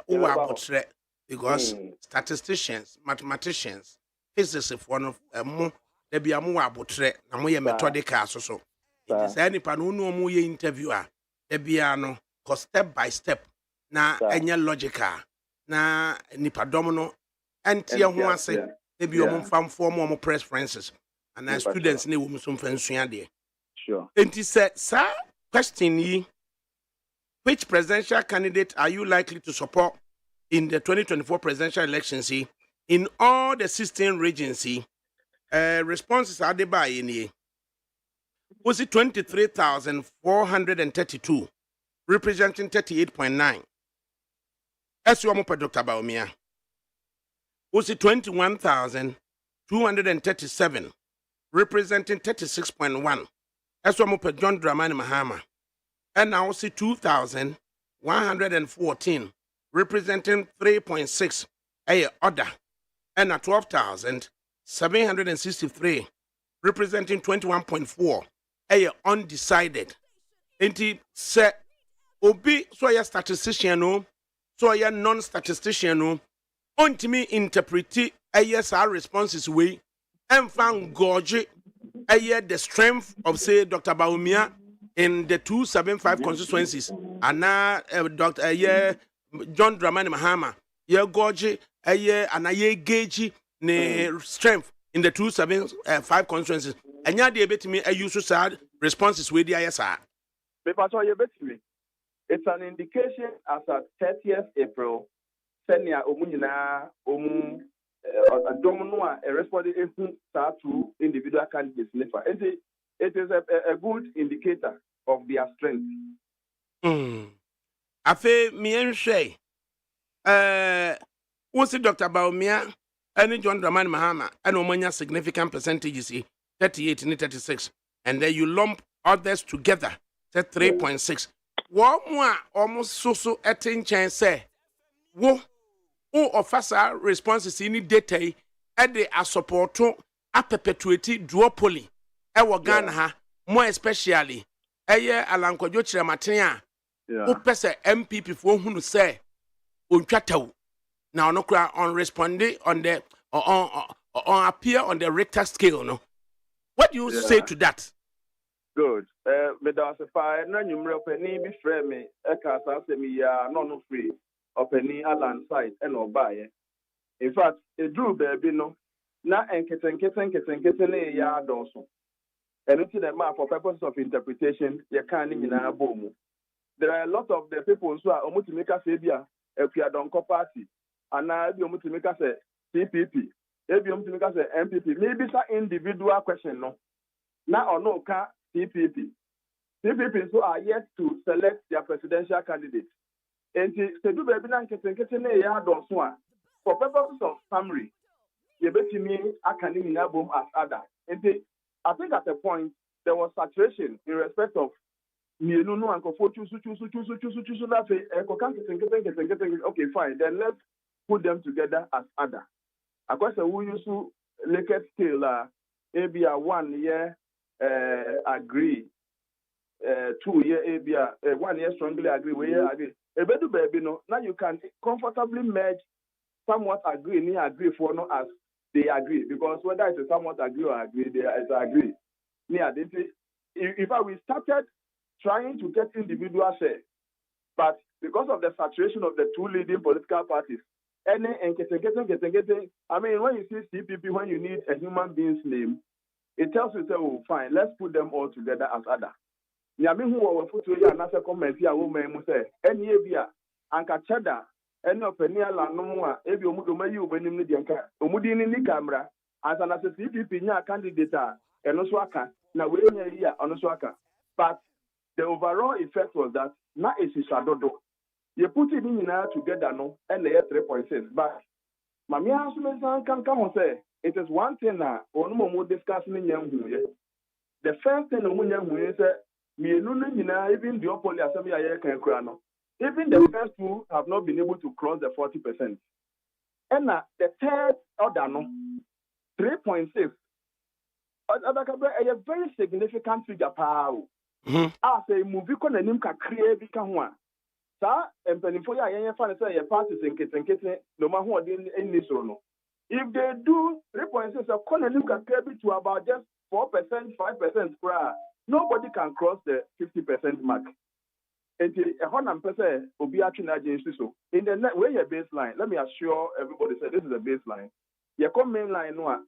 "Who are portrait?" Because statisticians, mathematicians, physicists, one of more, they be a more portrait. Na mo ye methodical so. It is any panu no mo ye interviewer. They be ano, cause step by step. Na enya logical. Na nipa domino. Anti ya ho ase. They be omo fam form omo preferences. And as students need women some friends. Sure. And he said, sir, question ye, which presidential candidate are you likely to support in the 2024 presidential elections in all the 16 regions? Responses are the by in was it 23,432, representing 38.9. As you are Dr. Baumia. Was it 21,237? Representing 36.1. Eso mo pe John Dramani Mahama. And now see 2,114 representing 3.6 a order. And a 12,763 representing 21.4 a undecided. Enti se obi so ya statistician no, so ya non-statistician no, ontimi interpreti our responses way and found gorge the strength of say Dr. Baumia in the 275 constituencies and now Dr. John Dramani Mahama gorge and gauge ne strength in the 275 constituencies and ya de bet me use sad responses with the ISR. It's an indication as at 30th April senia omunyina domino responded to individual candidates. It is a good indicator of their strength. Afe mienhwe wonsi Dr. Baumia and John Dramani Mahama and omanya significant percentages 38 and 36 and then you lump others together at 3.6. One more almost so attention say wo officer responses in data at the support to a perpetuate duopoly Ghana ha more especially Alanko Jochira Matia who pese MPP for who say untwataw now no cry on responding on the on appear on the Richter scale no. What do you say to that? Good. Me da se fa na nyumre opani bi frɛ me e ka sa se me ya no free opani alan site e no bae. In fact, e drew baby no na enketen na ya adonso. Anything that ma for purposes of interpretation you can ni na bomu. There are a lot of the people who are omutimeka se bia Epiadonko party and now bi omutimeka se CPP. Ebi omutimeka se MPP. Maybe sa individual question no. Na or no ka CPP. CPP so are yet to select their presidential candidate. And to do baby na nketen ya don so a for purposes of summary, you betimi akani na boom as other. And I think at a point there was saturation in respect of mienu no ankofo chusu na fe okay fine, then let's put them together as other. Because we use to Likert scale ABA 1 year agree 2 year ABA 1 year strongly agree, we agree. Ebedu baby no, now you can comfortably merge somewhat agree, ni agree for no as they agree, because whether it's a somewhat agree or agree, they agree. If we started trying to get individual share, but because of the saturation of the two leading political parties, I mean, when you see CPP, when you need a human being's name, it tells you, oh, fine, let's put them all together as other. Nyame hu wo foto ya na se comment ya wo man mu se eni ebia anka cheda eni opani ala no mu a ebi omudo mayi obanim ni de anka omudi ni camera ansa na se CPP nya candidate a eno so aka na we nya yi a ono so aka. But the overall effect was that na esishadodo you put it in together no and 3.6, but mami asu me san kan say it is one thing na onu mo discuss ni nya hu ye. The first thing no nya hu ye say even the Opoli Assembly even the first two have not been able to cross the 40%. And the third order, no, 3.6. ADAKABRI a very significant figure. As a movie can name can create become Sir, and Penifoya, I find say a party in Kitten, no matter what in this or no. If they do 3.6, a corner can create to about just 4%, 5%. Nobody can cross the 50% mark. Until a 100% will be actually against so. In the net, where your baseline, let me assure everybody, say this is a baseline. Your main line, no, I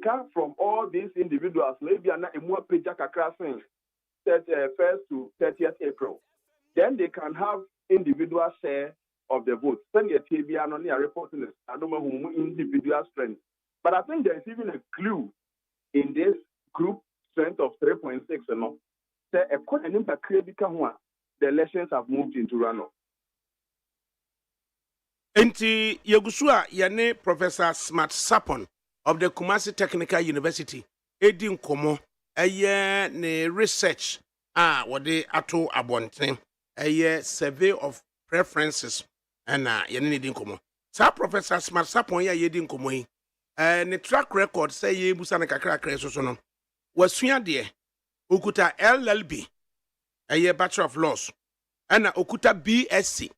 can from all these individuals, maybe I'm not a more page crossing 1st to 30th April. Then they can have individual share of the vote. Send your TBI on the reporting, I don't know who individual strength. But I think there is even a clue in this group strength of 3.6 and no. The elections have moved into runoff. Enti Yegusua Yane Professor Smart Sapon of the Kumasi Technical University, Edin Komo, ne research what they ato abonten survey of preferences and yene ne din komo sa Professor Smart Sapon ya yedin komo yi ne track record say ye busa na kakra so no wasua de okuta LLB Bachelor of Laws and okuta BSc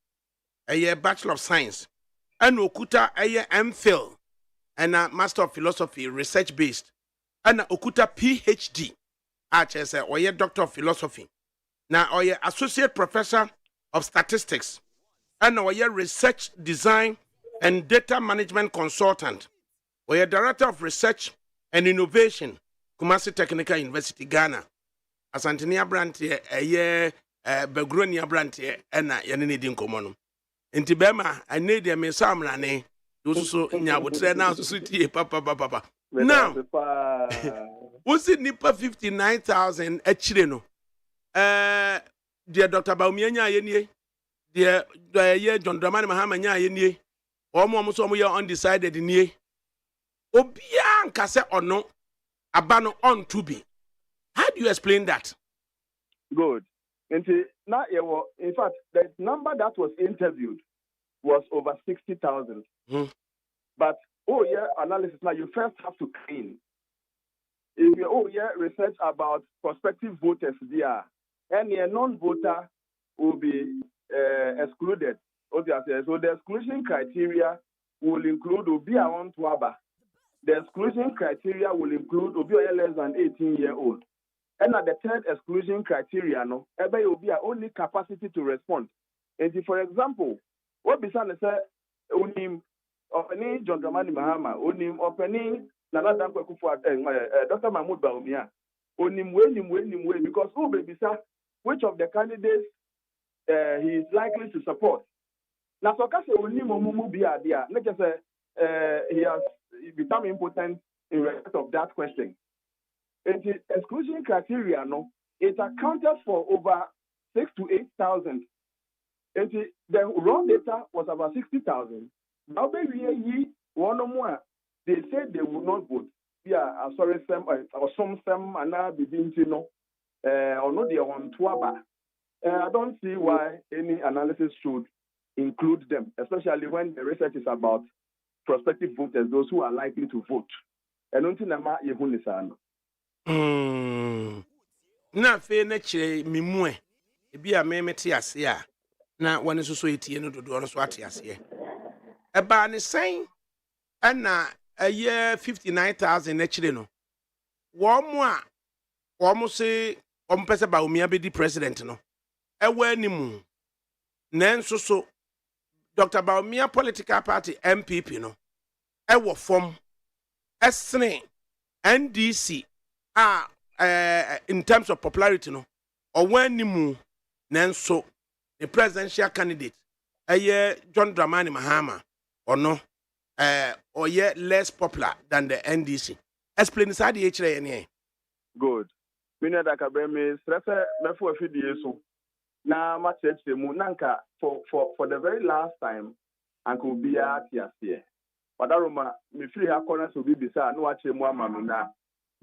Bachelor of Science and okuta MPhil and Master of Philosophy research based and okuta PhD oye Doctor of Philosophy na oye Associate Professor of Statistics and oye Research Design and Data Management Consultant oye Director of Research and Innovation Kumasi Technical University Ghana Asantini Abrantie Begroni Abrantie ena yene ne din komo no enti bema ane de me samrane so nyabotre na so tie papa now what's it nipa 59,000 achire no dear Dr. Baumianya yenie dear John Dramani Mahama nya yenie omo so mo undecided nie obia nkase ono abano on to be. How do you explain that? Good. Now, in fact, the number that was interviewed was over 60,000. But analysis now you first have to clean. If you research about prospective voters there, any non-voter will be excluded. So the exclusion criteria will include Obi around Twaba. The exclusion criteria will include Obi less than 18-year-old. And at the third exclusion criteria, no, everybody will be only capacity to respond. And for example, what Bishan say, Unim, Openi John Dramani Mahama, Unim, Openi Nana Dankwa Kufu, Dr. Mahmoud Baumia, Unim, because Bisa, which of the candidates he is likely to support. Now, so Kase Unim Omumu Bia, let's just say he has become important in respect of that question. And the exclusion criteria, no, it accounted for over 6,000 to 8,000. And the raw data was about 60,000. Now, one or more, they said they would not vote. Yeah, sorry, some and now begin to know, or not they are on Twaba. I don't see why any analysis should include them, especially when the research is about prospective voters, those who are likely to vote. And until Nama Yehunisano. Na fe na kire mimue ebi a memete ase a na wone so etie no dodo no so ate ase e ba ne sen na 59,000 na kire no wo mo se o mpese ba omia be di president no e wa animu na nso so Dr. Baumia political party MPP no e wo fom esne NDC in terms of popularity, no, or when nimu, nanso, the presidential candidate, John Dramani Mahama, or no, or yet less popular than the NDC. Explain this at the HRA. Good. Mina ADAKABRI refer before a few days so. Now, much the Munanka for the very last time, Uncle Bia Tiasia. But Aroma, me free her corners will be beside no watch more mamina.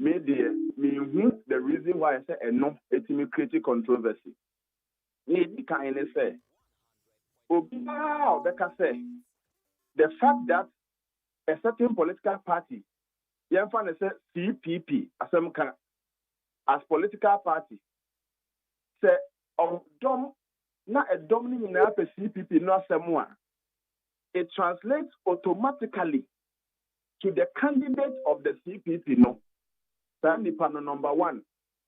Me the reason why I say no, it's creating controversy. Need kind of say, the fact that a certain political party, say CPP, as political party, say not a dominant CPP, not someone. It translates automatically to the candidate of the CPP, no. Sandy panel number one.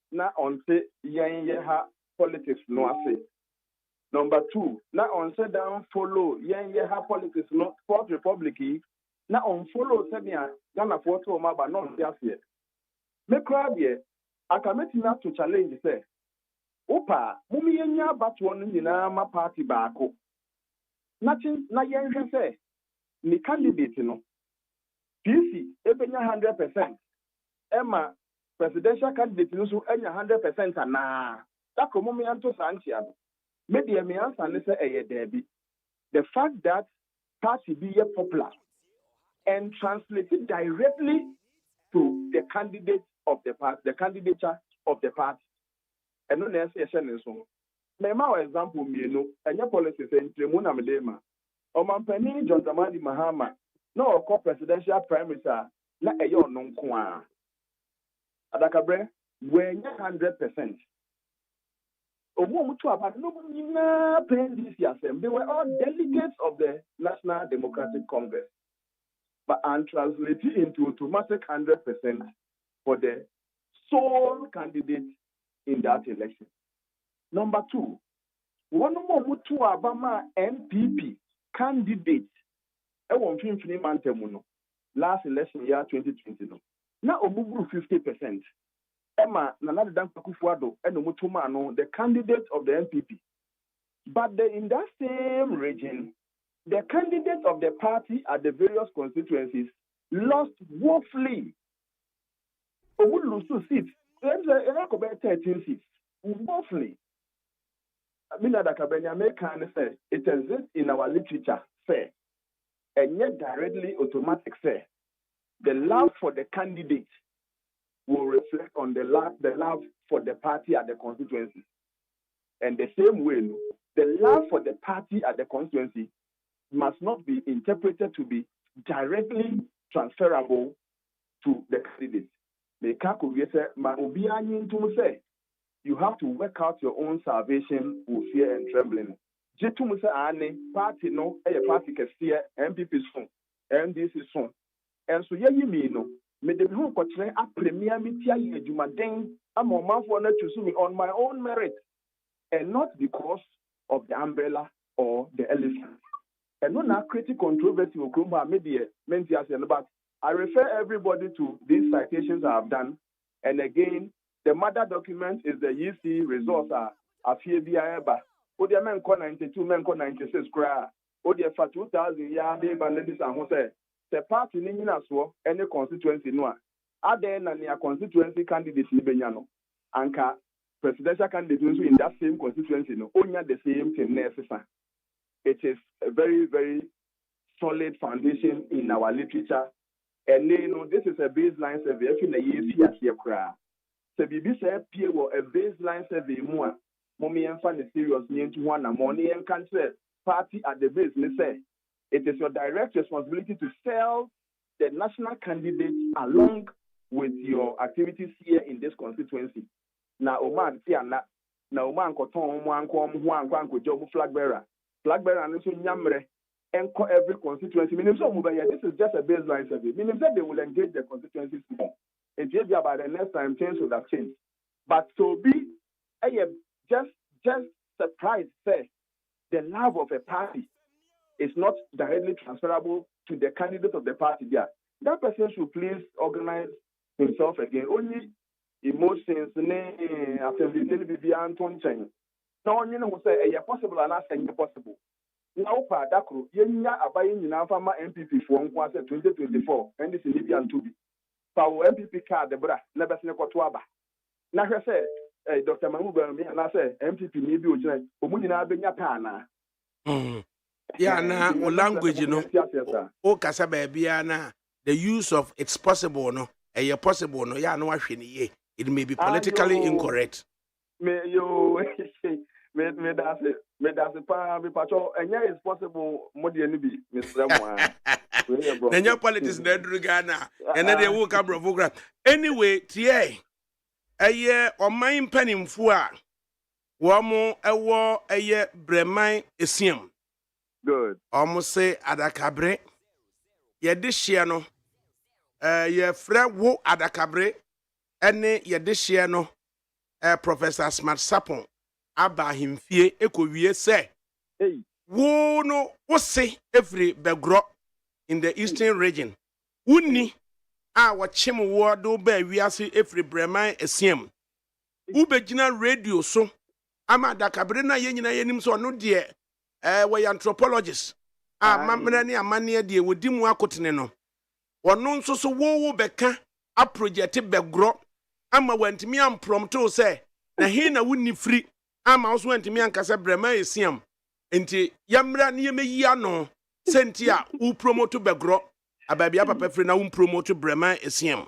Na on say ha politics no ase. Number two, na on say down follow ha politics no Fourth Republic. Na on follow Sebia Ghana Fourth Roma but not ase. Me crowd here, I can make me to challenge say. Opa, mumi yenya batwo no nyina ma party baako. Nothing na yenhwe say ni candidate no. PC ebenya 100%. Emma presidential candidate also enya 100% ana that komomi anto santia media me answer ne say debi the fact that party be popular and translated directly to the candidate of the party, the candidature of the party. And no necessary so. May my example me no, and your policies in Tremuna Medema. O Mampani John Dramani Mahama, no presidential prime minister, na a yo non kwa. Adakabre, when 100%. They were all delegates of the National Democratic Congress, but I'm translating into automatic 100% for the sole candidate in that election. Number two, one more Mutu Abama MPP candidate. Last election year 2020. Now Obubu 50%. Emma Nanada Dankufuado and Mutumano, the candidate of the NPP. But in that same region, the candidate of the party at the various constituencies lost woefully. Obu seats. 13 seats. Woefully. ADAKABRI American say it exists in our literature, say, and yet directly automatic say, the love for the candidate will reflect on the love for the party at the constituency. And the same way, the love for the party at the constituency must not be interpreted to be directly transferable to the candidate. You have to work out your own salvation with fear and trembling. Party no, a party can see MPP soon, MDC soon. And so, you mean, me the who portray a premier media Jumaden, I'm on to sue me on my own merit, and not because of the umbrella or the elephant. And no now creating controversy or Kumba media Mentias, but I refer everybody to these citations I have done. And again, the mother document is the EC results are a few BIABA. Odia men call 92, men call 96 cry. Odia for 2000 years, they bandits and Jose. The party in any constituency no. Are there any constituency candidates in Benyano? Anka presidential candidates in that same constituency no. Only the same thing necessary. It is a very, very solid foundation in our literature. And this is a baseline survey. If you know, here cry. So BB said, "Peer a baseline survey more. Mommy and fan is serious. Near to one and money and cancer party at the base. Say it is your direct responsibility to sell the national candidate along with your activities here in this constituency. Now, Oman, now Oman Koton, one job flag bearer, and also Yamre, and every constituency. This is just a baseline survey. Meaning that they will engage the constituencies more. And by the next time, things would have changed. But to be just surprised, say, the love of a party is not directly transferable to the candidate of the party there. That person should please organize himself again. Only emotions, now, you know, say, possible and not saying possible. Now, Padakro, Yenya Abayin in Alpha MPP for 2024, and this is Libyan to be. Power MPP card, the bra, never seen a Kotuaba. Now, I say, Dr. Mamuba, and I say, MPP maybe Omuna Benyapana. Yeah, now, language, you know, O Casababiana, the use of it's possible, no, a possible, no, yeah, no, it may be politically incorrect. May you, me that's a patrol, and yeah, it's possible, more than be, Mr. Then your politics, Ghana, and then they woke up program. Anyway, TA, a year or mine penning for one more a war a year, Bremai Isium. Good. Almost say ADAKABRI. Ye this year no. Ye friend wo ADAKABRI. Ene ye this year no. Professor Smart Sapon. Aba him fie eko wie say. Hey. Wo no wo say every begro in the eastern region. Wuni a wachim wo do ba wiase every Bremai Isium. Ubegina radio so. Ama ADAKABRI na ye nyina yenim so no de we anthropologists mamra ne amane de wodi mu akotene no wono nso so wo beka a project begro ama wantimi am prompto say na he na wonni free ama so wantimi ankasa Brema Esiam enti yamra ne yemeyi ano senti a wo promote begro ababia papa free na wo promote Brema Esiam.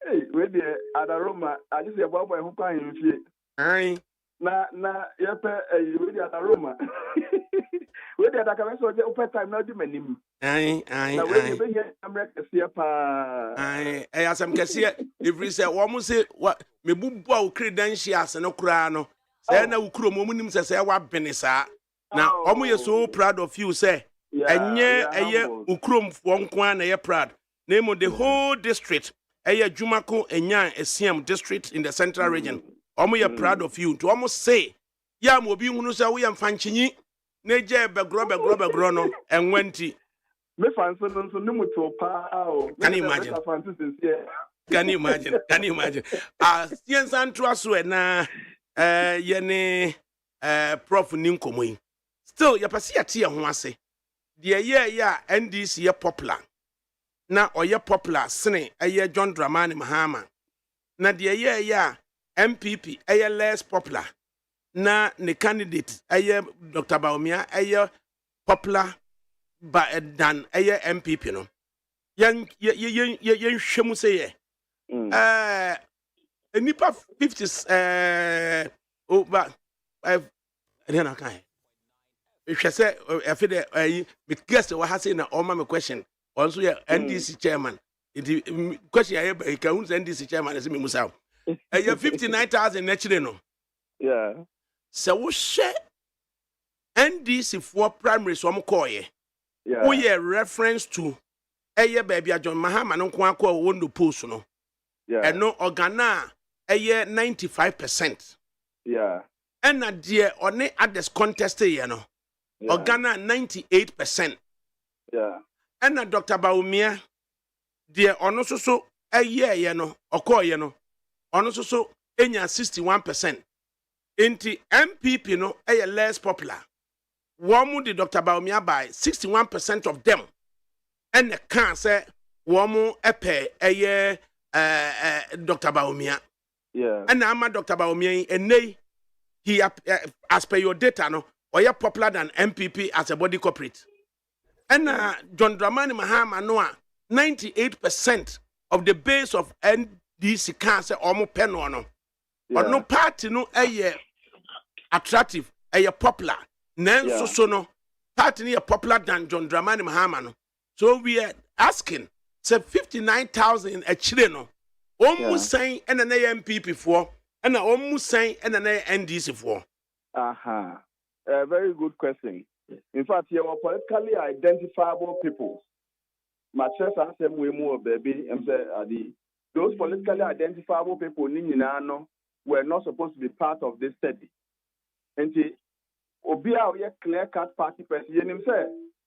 Hey, we dey Adaroma, I just say about who can you Aye. na yepe we the Adaroma. We the Adakabri so the open time na di manim. Aye. Na we the be here America sia pa. Aye. Asam kese if we say wo mo say what me bubu a credentials no kura no. Say na ukuro mo munim say wa bene saa. Na omo ye so proud of you say. Enye eye ukromfo nko an eye proud. Name of the whole district. Eye Jumako Enyan Esiam district in the central region. Omo ye proud of you. To almost say ya mo bi hunu say we am fanchinyi na je begro no enwanti. Me fan so no muto pa o. Can you imagine? Can you imagine? Science and trust na ye ne prof ninkomo yi. Still ya pasi ate ho ase. The year NDC ye popular. Na oye popular sene eye John Dramani Mahama. Na the year MPP eye less popular. Na the candidate eye Dr. Baumia eye popular than eye MPP no. Yan hwemu say ye. Nipa 50s over I don't know kind. If you say if the with guest what has na all my question also your NDC chairman the question I can NDC chairman is me musa you 59,000 naturally no so we share NDC for primary so call ye we reference to baby John Mahama no kwa kwa wondo post no and no organa 95% and na dear on at this contest you know Ghana 98%. And Dr. Baumia, dear Onoso so a year no, or call no, Onoso so 61%. Inti MPP no a less popular. Womu the Dr. Baumia by 61% of them. And the can say Womu epe a year Dr. Baumia. And I'm Dr. Baumia and nay he as per your data no. Or you're popular than MPP as a body corporate. And John Dramani Mahama Noah, 98% of the base of NDC cancer almost pen or no party no attractive, popular. Nen so no party popular than John Dramani Mahama no. So we are asking, say 59,000 a chileno. Almost saying and an MPP for, and almost saying and an NDC for. A very good question. In fact, you are politically identifiable people. My chest has some way more, baby. Those politically identifiable people, were not supposed to be part of this study. And Obia, we are clear-cut party president.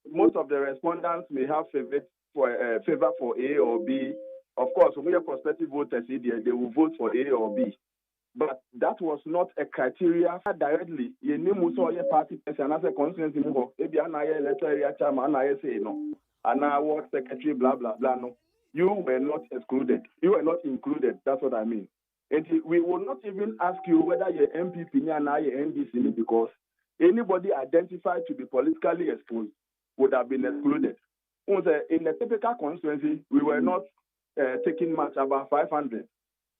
Most of the respondents may have favor for A or B. Of course, when we are prospective voters, they will vote for A or B. But that was not a criteria directly. You knew Muso your party person as a constituency move. Maybe an electoral chairman, I say no. And I work secretary, blah blah blah. No, you were not excluded. You were not included. That's what I mean. And we will not even ask you whether you're MPP and I NDC because anybody identified to be politically exposed would have been excluded. In the typical constituency, we were not taking much about 500.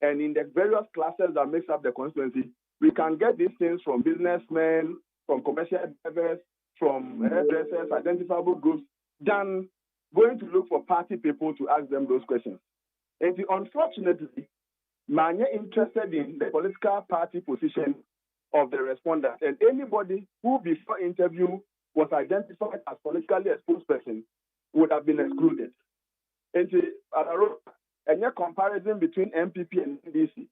And in the various classes that makes up the constituency, we can get these things from businessmen, from commercial drivers, from hairdressers, identifiable groups, than going to look for party people to ask them those questions. And unfortunately, many interested in the political party position of the respondent, and anybody who before interview was identified as politically exposed person would have been excluded. And a comparison between MPP and NDC,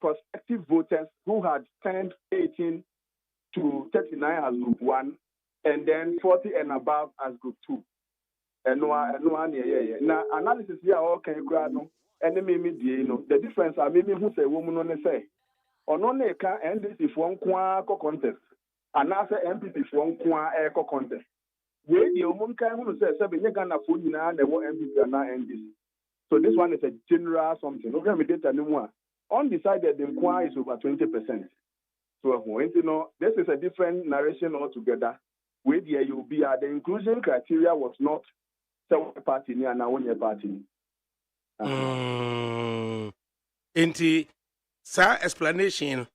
prospective voters who had turned 18 to 39 as group 1, and then 40 and above as group 2. Now, analysis here, okay, and the difference are maybe who say woman on the say, or no, they can NDC for one contest, and after MPP for one eco contest. Where the woman can say, 7 years and a full year, and they want MPP and not NDC. So this one is a general something. Undecided, the inquiry is over 20%. So, this is a different narration altogether. Where you be the inclusion criteria was not party near now one party. Inti, sir, explanation,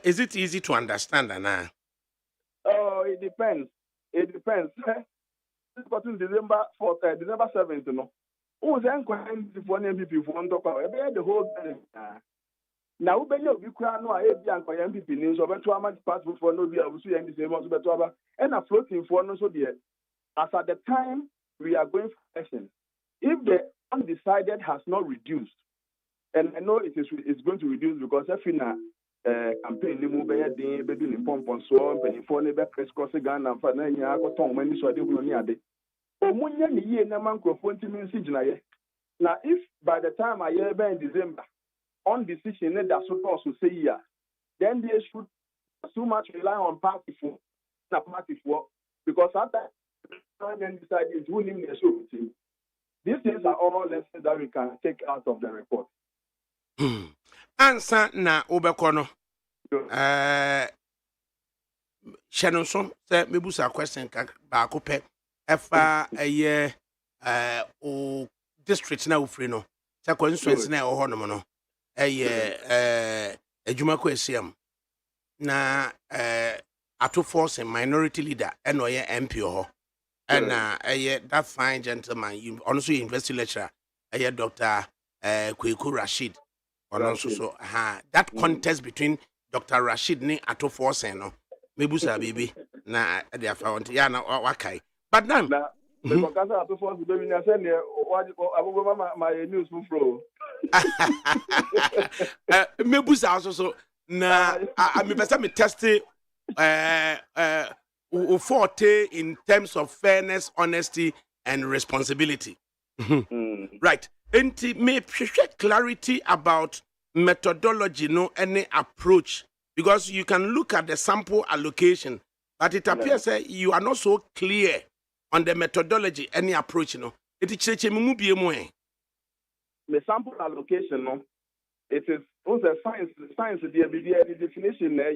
is it easy to understand, Anna? Oh, it depends. It depends. This person December 4th, December 7th, you know. Who was inquiring for an MPP for one talk about the whole thing? Now, when you can know, I have young MPP names over 2 months passport for no deal, we and the same also better, and a floating for no so dear. As at the time we are going for election, if the undecided has not reduced, and I know it's going to reduce because if in a campaign, the move by the baby in pump on so on, penny for neighbor press cross again and for 9 years, when you saw the money. Now, if by the time I hear in December, on decision that supposed to say yeah, then they should too much rely on party for because at that time then decide is winning the show team. These things are all lessons that we can take out of the report. Answer na obekono. Shannon so say me busa question ba ko pe efa eye o district na ofri no. Say constituency na ho no no. Eye adwuma ko asiam na ato force and minority leader eno ye MP ho. And that fine gentleman, you also university lecturer, Dr. Kweku Rashid. So that contest between Dr. Rashid ni Ato Force no, maybe sa baby na they are found ya na wakai. But now, because Ato Force baby na send my news from. Maybe sa also na me pesa me test forte in terms of fairness, honesty, and responsibility. Right. And may appreciate clarity about methodology, no any approach, because you can look at the sample allocation, but it appears that you are not so clear on the methodology, any approach, no. It is the sample allocation, no. It is also science the definition there.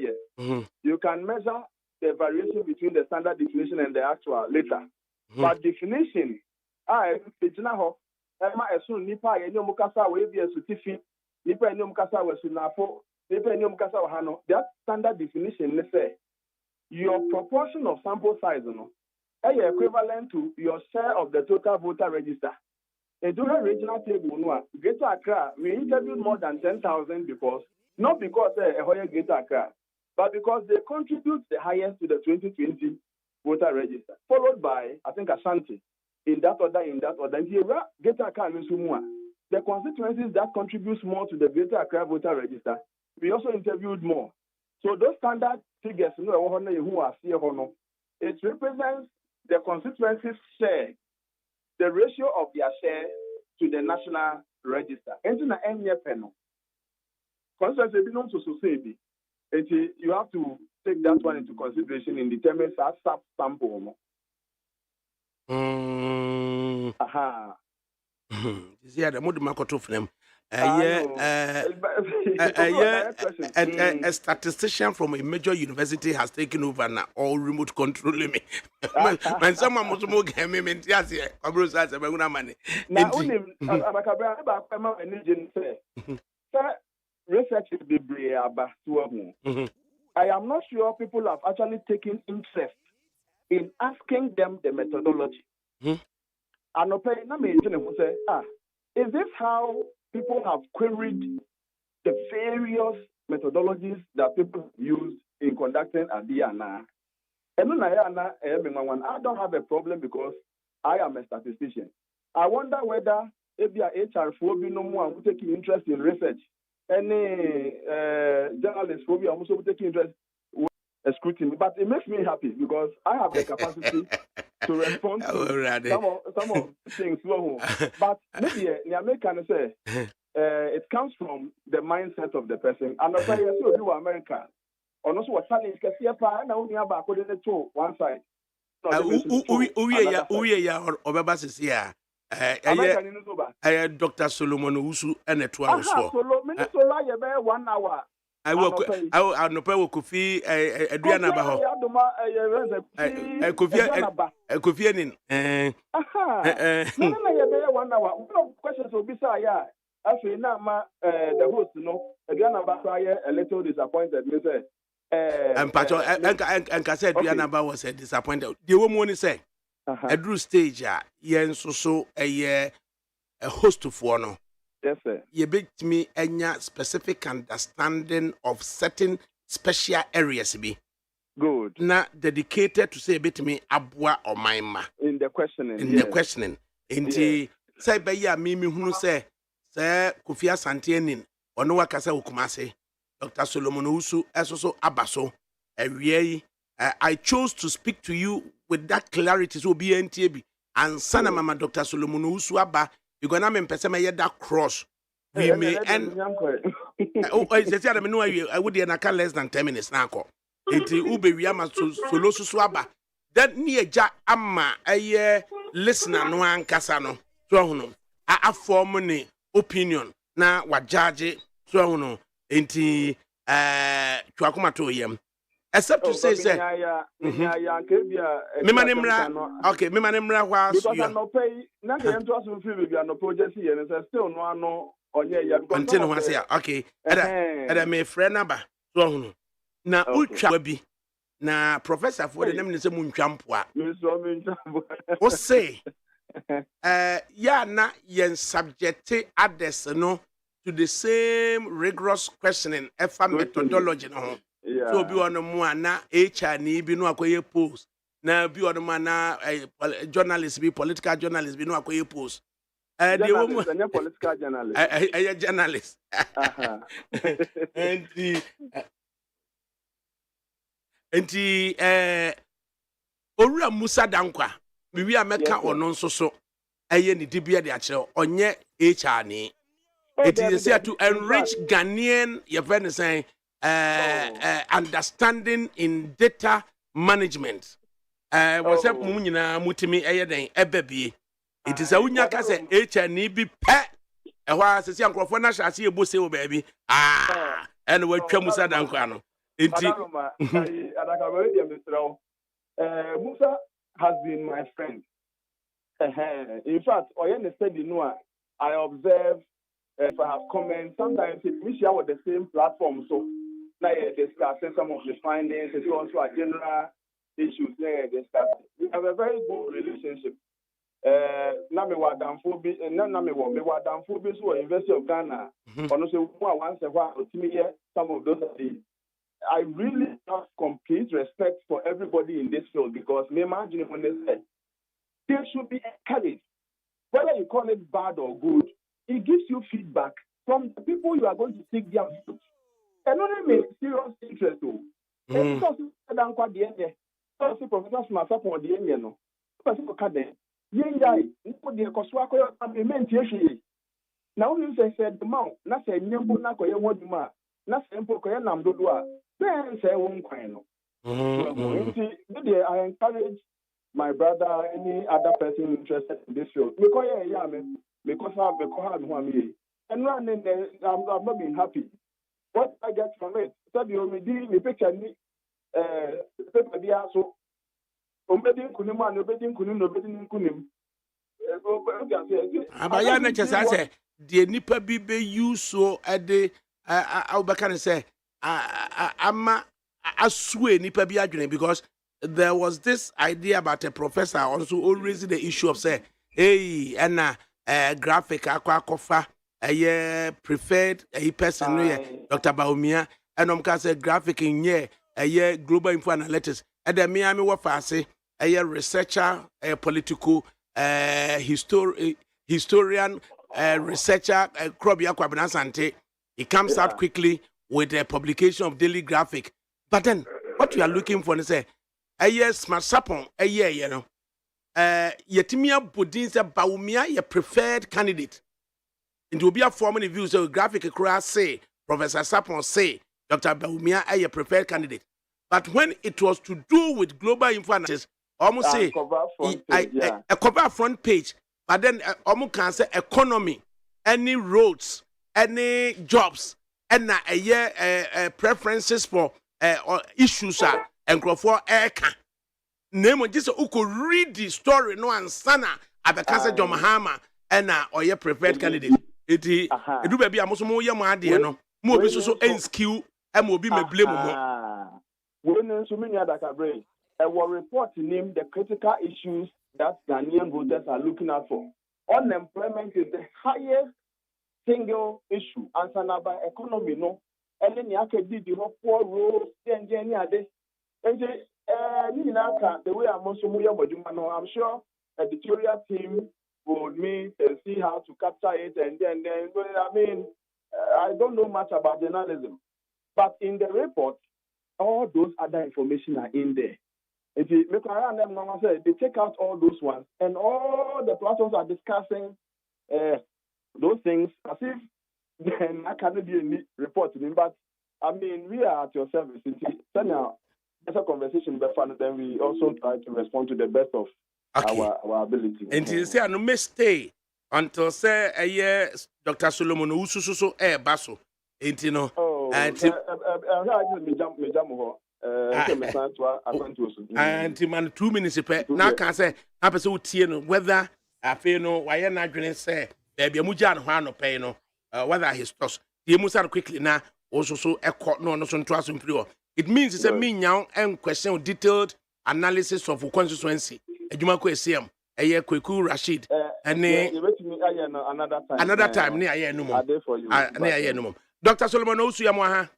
You can measure the variation between the standard definition and the actual later. But definition, that's standard definition. Let's say your proportion of sample size, equivalent to your share of the total voter register. In the regional table, Greater Accra, we interviewed more than 10,000 because, not because Greater Accra, but because they contribute the highest to the 2020 voter register, followed by, I think, Ashanti. In that order. And here, Greater Accra, the constituencies that contributes more to the Greater Accra voter register, we also interviewed more. So those standard figures, who are here, it represents the constituencies' share, the ratio of their share to the national register. Constituency belongs to society. You have to take that one into consideration in determining that sample. Yeah, the mode makoto for them. A statistician from a major university has taken over now, all remote controlling me. When someone must more game me, yes, yeah, money. Research is I am not sure people have actually taken interest in asking them the methodology. Is this how people have queried the various methodologies that people use in conducting a DNA? I don't have a problem because I am a statistician. I wonder whether maybe a HR phobia no more taking interest in research. Any journalist phobia also taking interest in scrutiny. But it makes me happy because I have the capacity to respond to some of things. But maybe can say it comes from the mindset of the person. And if you are American, or also what challenge can see one side. Dr. Solomon Usu and a 12 so 1 hour. I will Kofi Adriana Baho. Kofi 1 hour. Questions will be After now, the host, no, again, about a little disappointed. Me say, And Pacho, and Cassette Bianaba was disappointed. The woman say, a drew stage, yen so a year, a host of one. yes, sir. You bit me any specific understanding of certain special areas be. Good. Na dedicated to say bit me abwa or my In the questioning. in the questioning. Inti say by ya mimi hunu say Kufia Santienin or no wakasa ukumase Dr. Solomon Usu esoso abaso I chose to speak to you with that clarity so be NTB and sana mama Dr. Solomon Usu aba you gonna me pese that cross we may end oh I say I would na less than 10 minutes now ko enti ube wi ama solo susu aba then ni eja ama listener no ankasa no so hono a form ni opinion na wajaje so hono enti twakoma to yem except to say me manemra okay me manemra was because I no pay na ke ento aso free baby no project here and still no ano onye ya because until no say okay era me friend number so hono na utwa bi na professor for the name ni se muntwampoa me so me ntwampo o say ya na yen subject others no to the same rigorous questioning methodology no so bi on mo na HR ni bi no akoye post na bi on mo na journalist bi political journalist bi no akoye post the woman political journalist journalist and Owura Musa Dankwa bibi ameka ono nso so ni dibia de akere onye HR ni it is here to enrich Ghanaian you saying understanding in data management was up mu nyina mutimi den ebebie it is a unya ka say HR ni bi pe ehwa sesi ankrofo na hyase ebose wo baabi and we twa Musa Dankwa no enti ADAKABRI dia Mr. Musa has been my friend. In fact, I observe if I have comments, sometimes we share with the same platform. So now discussing some of the findings, and also a general issues there discussing. We have a very good relationship. Nami Wadamfobi and Nami Wadamfobi so University of Ghana. Honestly, once a while to me some of those I really have complete respect for everybody in this field because me imagine when they said they should be encouraged. Whether you call it bad or good, it gives you feedback from the people you are going to take their views. And only make serious interest though. And because you don't quite the end, also professors must up on the end, you know. But you can't then. You put the Coswaco implement yesterday. Now you said the mount, not say Nimbo Nako, you want to not simple Koyanam Dodua. Then say one coin. I encourage my brother, any other person interested in this field. Because and running there, I'm not being happy. What I get from it, said you only did the picture paper there so obedient Kunima, obedient Kunim, obedient Kunim. Abayana just say the nipa be use so at the I'll say I'm aswe nipa bi adwene because there was this idea about a professor also always the issue of say hey and graphic akwa preferred a person Dr. Baumia and can say graphic in global info analytics and then me what say a researcher a political historian researcher Krobia Kwabena he comes out quickly with the publication of daily graphic. But then, what we are looking for is smart sapon, you know. Yetimia Budinsa Baumia, your preferred candidate. It will be a formal view, so graphic across say, Professor Sapon say, Dr. Baumia, your preferred candidate. But when it was to do with global influences, almost say, a cover front page, but then almost can say economy, any roads, any jobs, and preferences for issues and for airca. Name just who could read the story no and sana abekasa John Mahama and or your preferred candidate. eti edu ba bi a mo so mo ye mo ade no mo obi so skill e mo obi me blame mo when so many ADAKABRI will report name the critical issues that Ghanaian voters are looking out for. Unemployment is the highest single issue answered by economy no and then you can do the poor roads and any other and the way I'm also I'm sure editorial team would meet and see how to capture it and then I mean I don't know much about journalism, but in the report all those other information are in there. If you make around them, they take out all those ones, and all the platforms are discussing those things as if then I cannot be a report to them. But I mean, we are at your service. It's a conversation, but then we also try to respond to the best of our ability. And you say, I no may stay until say a year, Dr. Solomon Ususo basso. Ain't you know? And man 2 minutes now can say I person whether I feel no why not going say baby mujan no pay no whether his toss the musa quickly now also so a court no so trust it means it's a mean now and question detailed analysis of constituency ejuma ko esem eye Kweku Rashid and another time near aye no more near aye no more Dr. Solomon Osu yamwa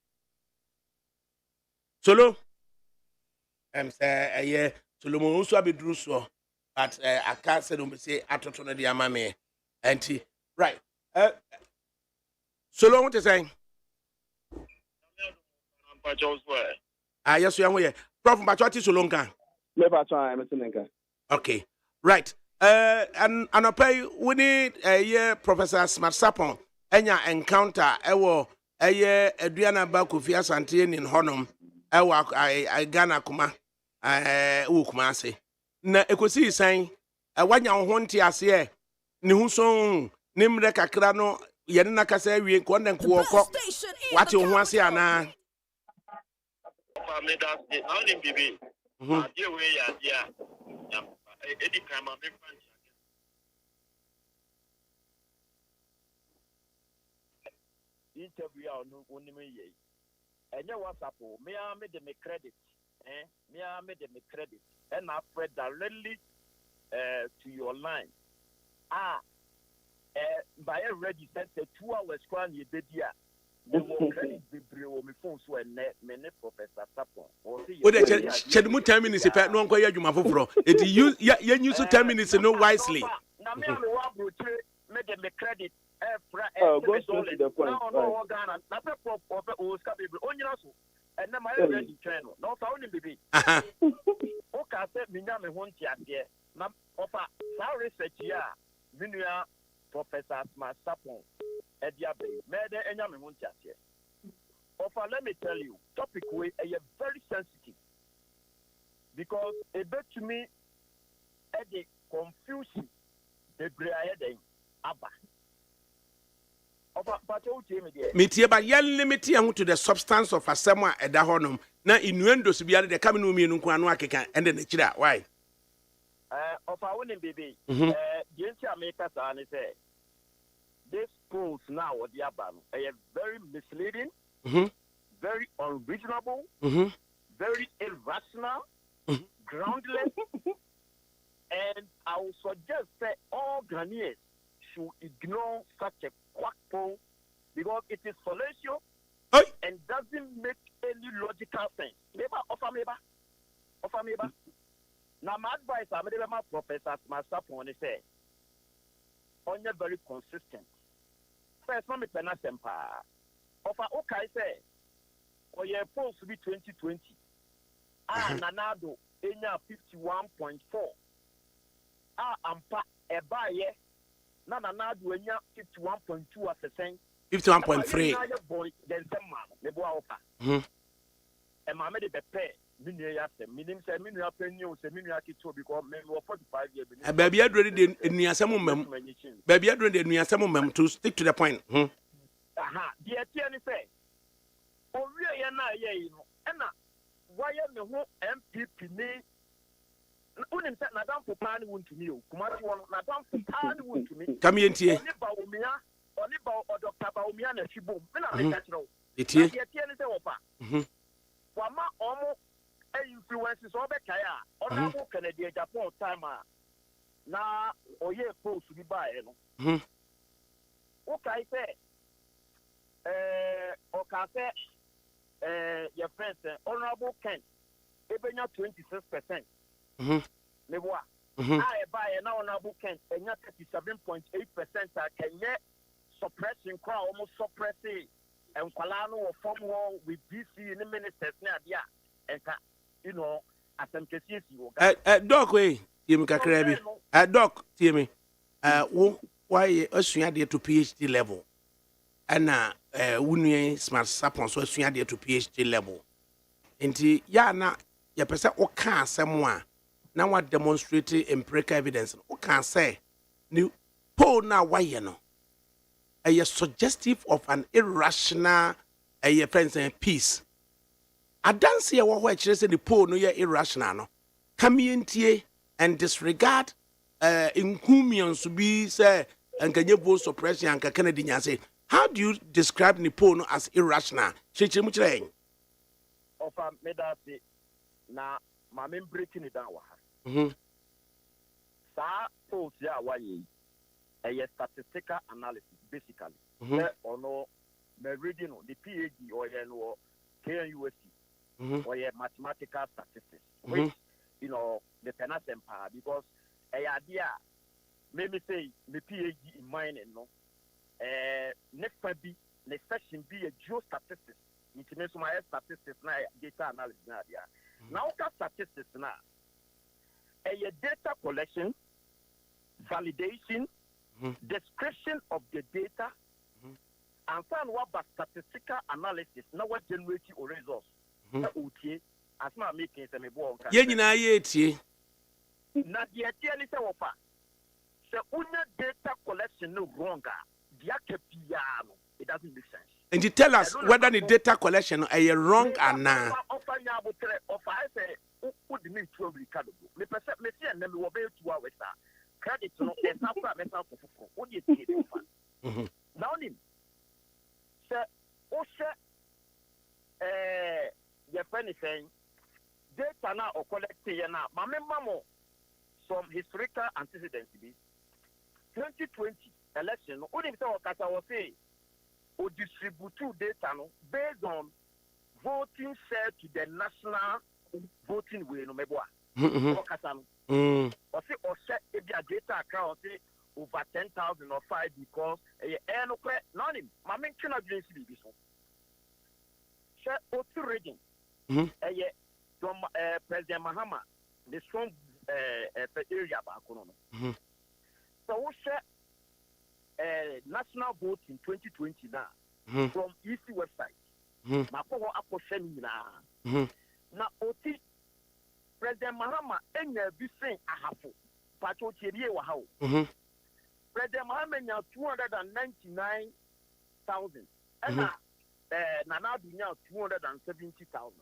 Solo say aye Solomon Osu abedru so but I can't say don't say atoto na dia mame anti right Solo what you saying yes you are Prof Bachwati Solonka okay right and pay we need Professor Smart Sapon enya encounter ewo Adriana Bakofi Asante in Honum ewo Ghana kuma wo kuma ase na ekosi san wanya ho nte ase ne hu so ne mre kakra no ye ne nakasa awie ko ndenko woko wate ho ase ana interview on me and your WhatsApp me made them credit me made them credit and I spread directly to your line by a registered 2 hours kwan ye did ya the credit be bring me phone so and me Professor Sapon o de chedmu 10 minutes if no nko ya dwuma foforo it you use 10 minutes no wisely na me am wa broche made them credit go straight to the point. No, Ghana. That's a prop of Oscar baby. Only also, and then my ready channel. No, found in baby. Okay, said Minya me won't ya there. Now, offer our research here. Minya Professor Smart Sapon. Edia Bay. Mede enya me won't ya here. Offer, let me tell you, topic way are very sensitive because a bit to me, the confusion, the gray Abba. Metie ba yel limit ya to the substance of asema eda honum na innuendos bia de kam no mienu nko anu akeka ende na kira why of our winning baby the America say this polls now what the aban are very misleading very unreasonable very irrational groundless and I would suggest that all Ghanaians should ignore such a quack poll because it is fallacious and doesn't make any logical sense. Offer me. Now my advice I made my Professor Masapon say on very consistent. First, let me penna sempa. Offer okay say or your polls to be 2020. Nanado enya 51.4. Ampa ebaye. Nana na do enya 51.2%. 51.3. Then some man le bo ofa. E ma me de bepe minua ya se minim se minua penyo se minua kito because me 45 years. Baby adre de enuasem mem. Baby adre de enuasem mem to stick to the point. Aha, the tie ni say. Owie ye na ye yi no. E na waye me ho MPP ni unim se na dan popa ni wontumi o kumati won na dan popa ni wontumi kam yentie Oniba or Dr. Baumia and Shibu, Minna, it is. Wama almost influences over Kaya, or Canadian Japan timer. Now, or ye post to be by. Okay, say, okay, your friend, Honorable Kent, even 26%. Never. I buy an honorable Kent, and not 37.8%. I can yet suppressing crowd, almost suppressing, and Kalano or form wall with DC in the ministers near there, and you know, as I'm kissing you. Doc, way, Tim Kakrabi. Doc, Timmy. Why a swing to PhD level? And Union smart sapon so swing to PhD level. Inti ya na ya pesa o kan semwa na wa demonstrate empirical evidence o kan say ni poll na why no a suggestive of an irrational friends and peace. I don't see what which is the poll no ya irrational no come into and disregard incumbents to be say and can you vote suppression and Canadian say how do you describe the poll as irrational? Of medasi na mamen breaking it down. Sa polls ya waye a statistical analysis basically. Or no me reading the PhD or no KNUST or mathematical statistics, which you know the penas empire because a idea maybe say the PhD in mining no next be next section be a geostatistics. International statistics na data analysis na dia. Now statistics na a data collection, validation, description of the data, and find what but statistical analysis now what generate or results. Okay, as my making some more. Yenina yeti. Na dia tia ni se wopa. Se una data collection no wronga, dia kepiano. It doesn't make sense. And you tell us whether the data collection are wrong or not. Your friend is saying data now or collecting now. Mamma, some historical antecedents. 2020 election. Only what I was saying. Or distribute data no, based on voting share to the national voting way no meboa. Or say or set if your data account say over 10,000 or 5 because no none my main cannot be this one. Share O2 reading. From President Mahama, the strong area back on. So we share national vote in 2020 now from EC website. Mapo aposhen na. Na oti President Mahama enye bi sen ahafo. Pacho chebie wa hawo. President Mahama nya 299,000. Ena Nana dunya 270,000.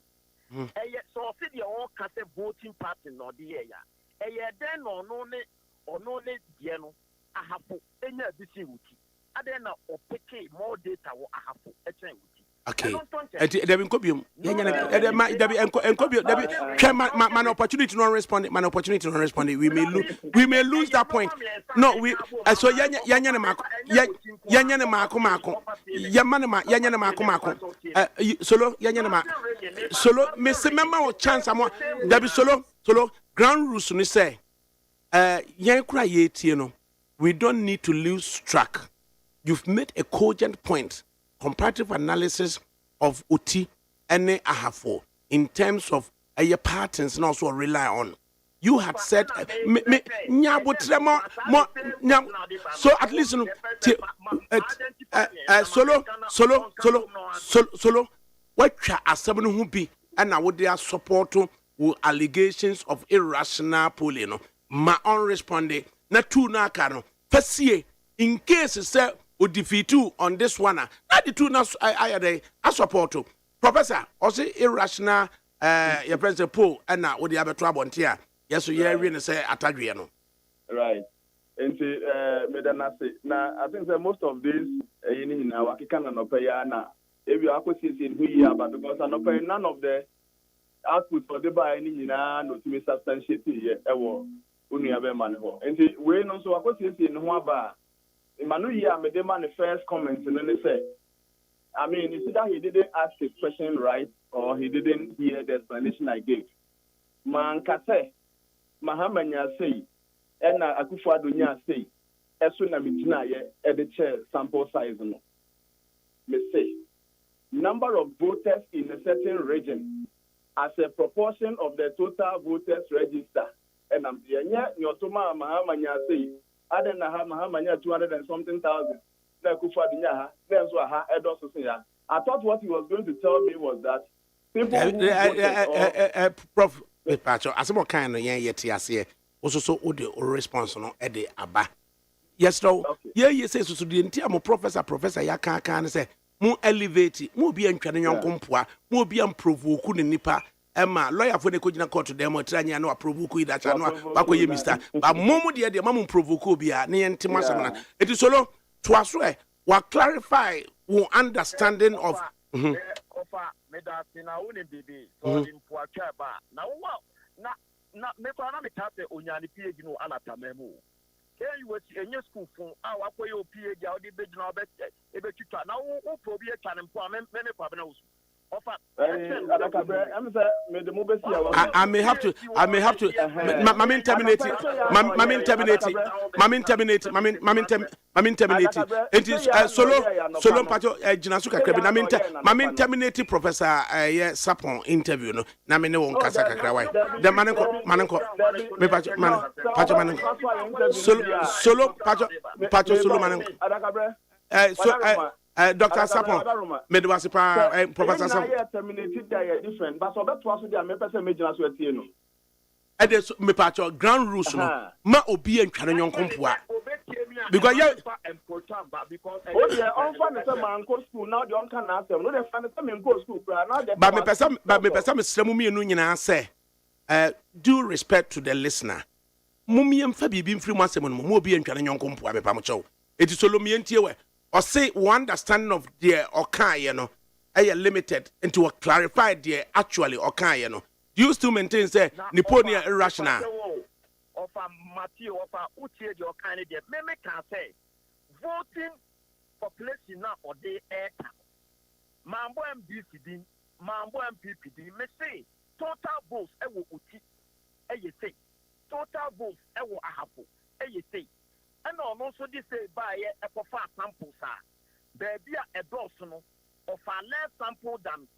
So see the all cast voting party no the ya. Den no ne die no ahapo enya bisi wuti adena opeke more data wo ahapo echen wuti. Okay. There been copium. Man opportunity not respond. Man opportunity not respond. We may lose that point. No, we so yanya mako. Solo yanya mako. Solo Miss member or chance am there be solo ground rules ni say yan kura ye tie no. We don't need to lose track. You've made a cogent point. Comparative analysis of UT and AHAFO in terms of your patterns and also rely on. You had said, so at least solo, what are seven who be and I would their support to allegations of irrational polling. My own responding, not two nakano. First, in case it's would defeat you on this one. Not the two I support to. Professor, also irrational your president Paul and now with the other trouble here. Yes, so yeah, really say Atagriano. Right. Nti medana say na I think that most of these yini na wakika na no pay na if you akosisi in who you but because no pay none of the output for the buy ni nyina no to be substantiate here ewo unu ya be man ho. Nti we no so akosisi in ho aba Manu here made the man the first comment and then they say I mean it's either he didn't ask the question right or he didn't hear the explanation I gave. Man kase Mahamanya say and Akufo-Addo nya say esu na mitina ye e the chair sample size no. Me say number of voters in a certain region as a proportion of the total voters register. And I'm here nyotoma Mahamanya say other than Mahamanya 200 and something thousand. I thought what he was going to tell me was that people Prof Pacho, as more kind of yet here, also the response no ede aba. Yes, no, yeah, you say so the entire professor Yaka can say, more elevate, more be and yon compua, more be provoke nipa. Emma, lawyer for the Kojina court to them, or Tranya no provoke that I know, Bakoye Mister. But Momo dear, the Mamu provoke be a near Timasana. It is solo to us, will clarify our understanding of. You was in your school for our PA, the big now, now, who probably can employ many problems. I may have to. Mamin terminated. It is solo pato Jinasuka Krabi. Mamin terminated Professor Sapon interview. No, Namine won Kasaka Krawai. The Mananko, me Pacho solo Pacho Solo Mananko. Dr. Sapon, Medwasipa, Professor Sapon. Terminated different, but so that was the American major as well. And this me patcho ground rules no ma obi en twane yon kompua because yeah oh yeah on fan say man go school now the on can answer no dey fan say me go school now but me person me sremu mienu nyina say due respect to the listener mumie mfa bibi mfiri mu asem no mo obi en twane yon kompua me pam chew eti solo mi entie we or say one understanding of the okan ye no limited into a clarified the actually okan ye no. You still maintain say Niponia irrational. Of a Matthew of a Uti your candidate, Meme can say voting population now or the air Mambo and BCD, Mambo and PPD, may say total votes ewo Uti, you say total votes ewo Ahapo, you say. And also this say by a far sample, sir. Baby a dorsal of a less sample than.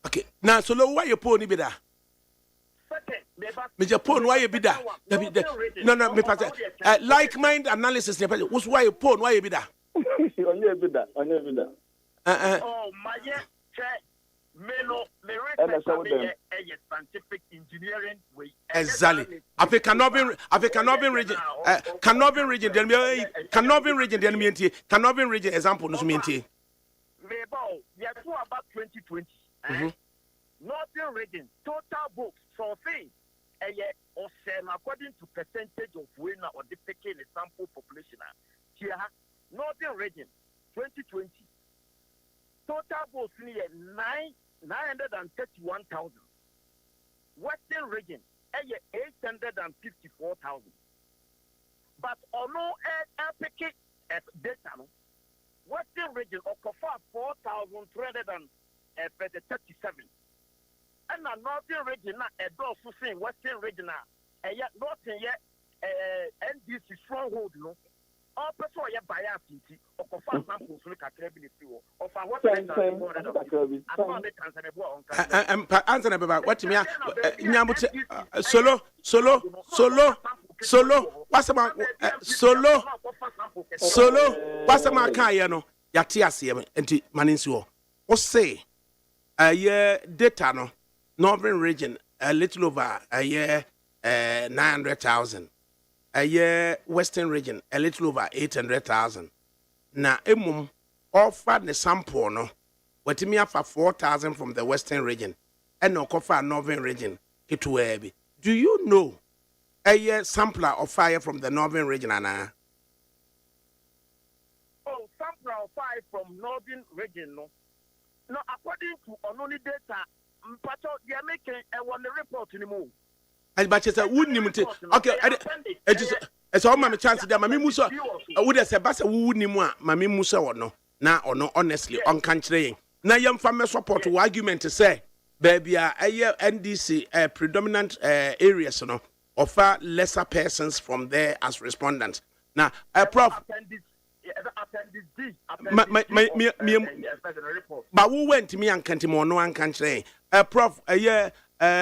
Okay, now so why you pony be that? Me Japan why you be that? No, me pass. Like mind analysis. What's why you pony? Why you be that? On you be that. Oh my scientific engineering way. Exactly. If it cannot be region. Cannot be region. Then me cannot be region. Then me cannot be region. Example, no me. Yeah, about 2020. Northern region, total books, so say, according to percentage of winner or defecate sample population. Here, Northern region, 2020. Total books near 931,000. Western region, 854,000. But on no epic data, Western region of 4,337. And the Northern region, a dose to say Western region, and yet Northern yet NDC stronghold, no. All person yet bias of samples look at of what answer about what me solo what's about solo what's about kaya no yati asem enti maninsuo o say data no northern region a little over a year 900,000 a year western region a little over 800,000 na emum offer the sample no watimi afa 4,000 from the western region and no offer northern region do you know a sampler of fire from the northern region, Anna. Oh, sampler of fire from northern region, no. No, according to only data, they are making a one report anymore. And but it's a wooden okay, it's all my chance that Mammy Musa would have said, Bassa wouldn't Mammy Musa or no. Now or no, honestly, on country. Now, young farmers support to argument to say, baby, NDC predominant areas, you know, offer lesser persons from there as respondents. Now, Prof. But who went to me and can't more no one can say, Prof.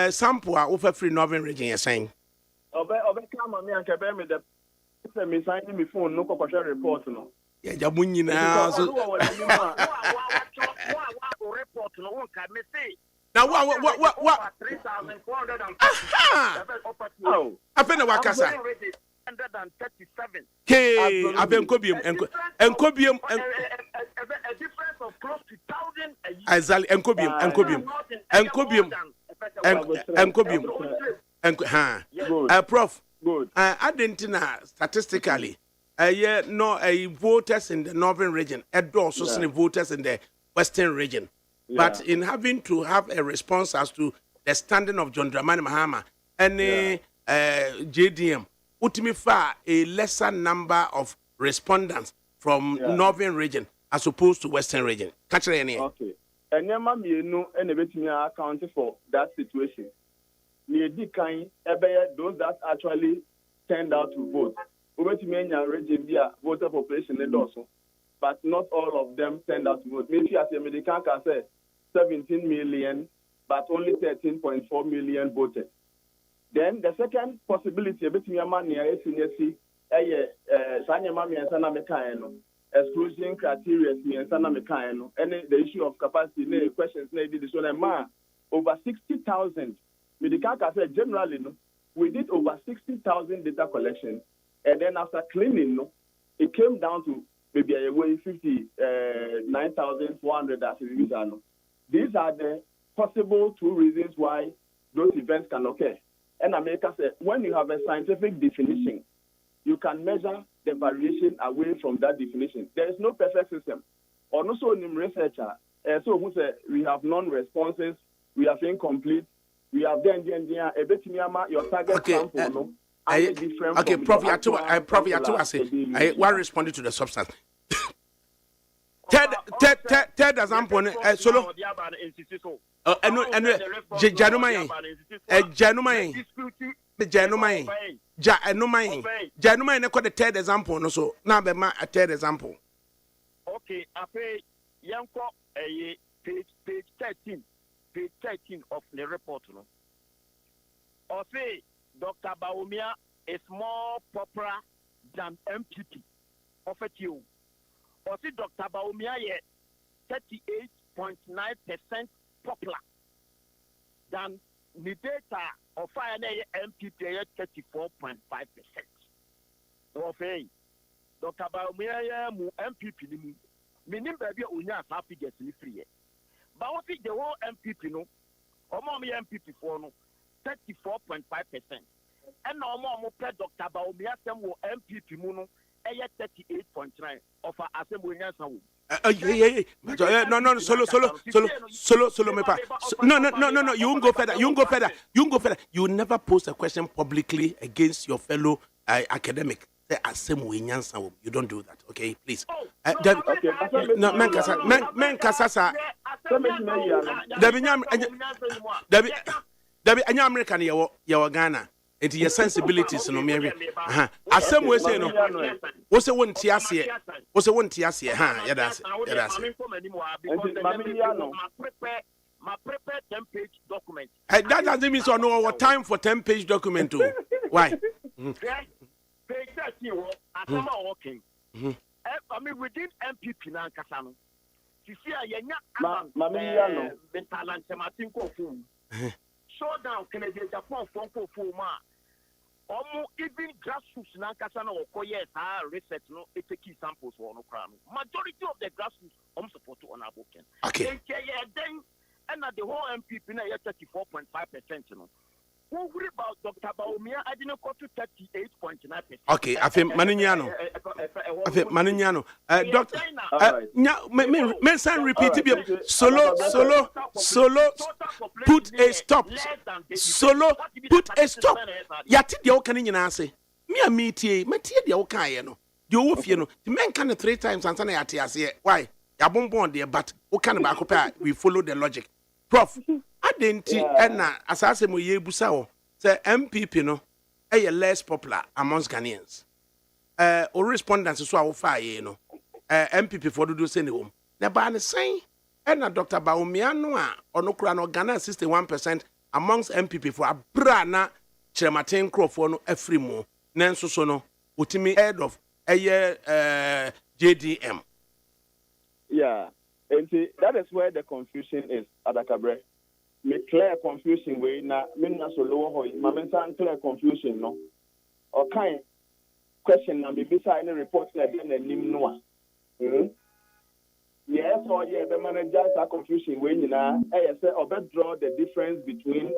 Sample over free northern region, you're saying. Come me and cabin me the me signing me phone, no question report, no. Yeah, Jabuni now. Now, what? 3,400. I found a wakasa. 137. Hey, I've been cobium and cobium and a difference of close to 1,000 a year. Azal and cobium and cobium and cobium and cobium and Prof. Good. I didn't know statistically. No, voters in the northern region, and also voters in the western region. But in having to have a response as to the standing of John Dramani Mahama and JDM, ultimately far a lesser number of respondents from northern region as opposed to western region. Catch it any. Okay. And you account for that situation. Those that actually turned out to vote. Region voter population also, but not all of them turned out to vote. Maybe as a medical can say 17 million, but only 13.4 million voted. Then the second possibility, exclusion criteria, and the issue of capacity, questions, over 60,000. Medical can say generally, we did over 60,000 data collection. And then after cleaning, it came down to maybe 59,400 as a result. These are the possible two reasons why those events can occur. And America said, when you have a scientific definition, you can measure the variation away from that definition. There is no perfect system. Or also in researcher, so who said we have non-responses, we have incomplete, we have your target sample. Okay, Prof. I say, one responded to the substance. Third example, solo. Janumai, the third example, no so. Now, a third example. Okay, I pay Yanko page 13 of the report. No? Or say, Dr. Baumia is more popular than MPP of a few. Or see Dr. Baumia 38.9% popular than the data of fire MPP 34.5%. Of a Dr. Baumia MPP meaning baby unya happy gets free. But what is the whole MPP no? Or mommy MPP for no 34.5%. And no more Dr. Baumia Samuel MPP Muno, 38.9 of our assembly. No, solo, me pa. No, you won't go further. You never post a question publicly against your fellow academic. You don't do that, okay? Please. No, men kasasa. Debbie, any American, you Ghana. It's your sensibilities, no, Mary. As we say, no. What's a one tiasie? What's a one tiasie? Yeah, that's My prepared 10-page document. That doesn't mean so no our time for 10-page document too. Why? Page 13, I'm working. I mean, within MPP now, Kasano. You see, showdown Canadian Japan Fonko Fuma. Even grassroots now, Kasano or yes, research no, it key samples for no crown. Majority of the grassroots support on our booking. Okay. Then and at the whole MPP now 34.5%, you know. Who worry about Dr. Baumia? I didn't go to 38.9%. Okay, I think Manignano. I think Manignano. Doctor, repeat it. Solo, put a stop. Solo, put a stop. Yati the Okaninian answer. Me a meetie, Matia the Okayano. You wolf, you know, the man can 3 times and Sunday at why? Yabon born there, but Okanabaka, we follow the logic. Prof, I didn't as I say, Moye Busao, say MPP, no, less popular amongst Ghanaians. Or respondents to our fire, you know, MPP for the do send home. Now, by the same, and Dr. Baumiano or no crown or Ghana 61% amongst MPP for a brana Chematin Crow for no Efrimo, Nanso Sono, Utimi head of a JDM. Yeah, and see, that is where the confusion is, ADAKABRI. Me clear confusion way na me na so low hoy. Ma me san clear confusion no. Or kind question na be beside any report na dem nim no a. Yes, or yeah, the manager that confusion way nyina. Say obe draw the difference between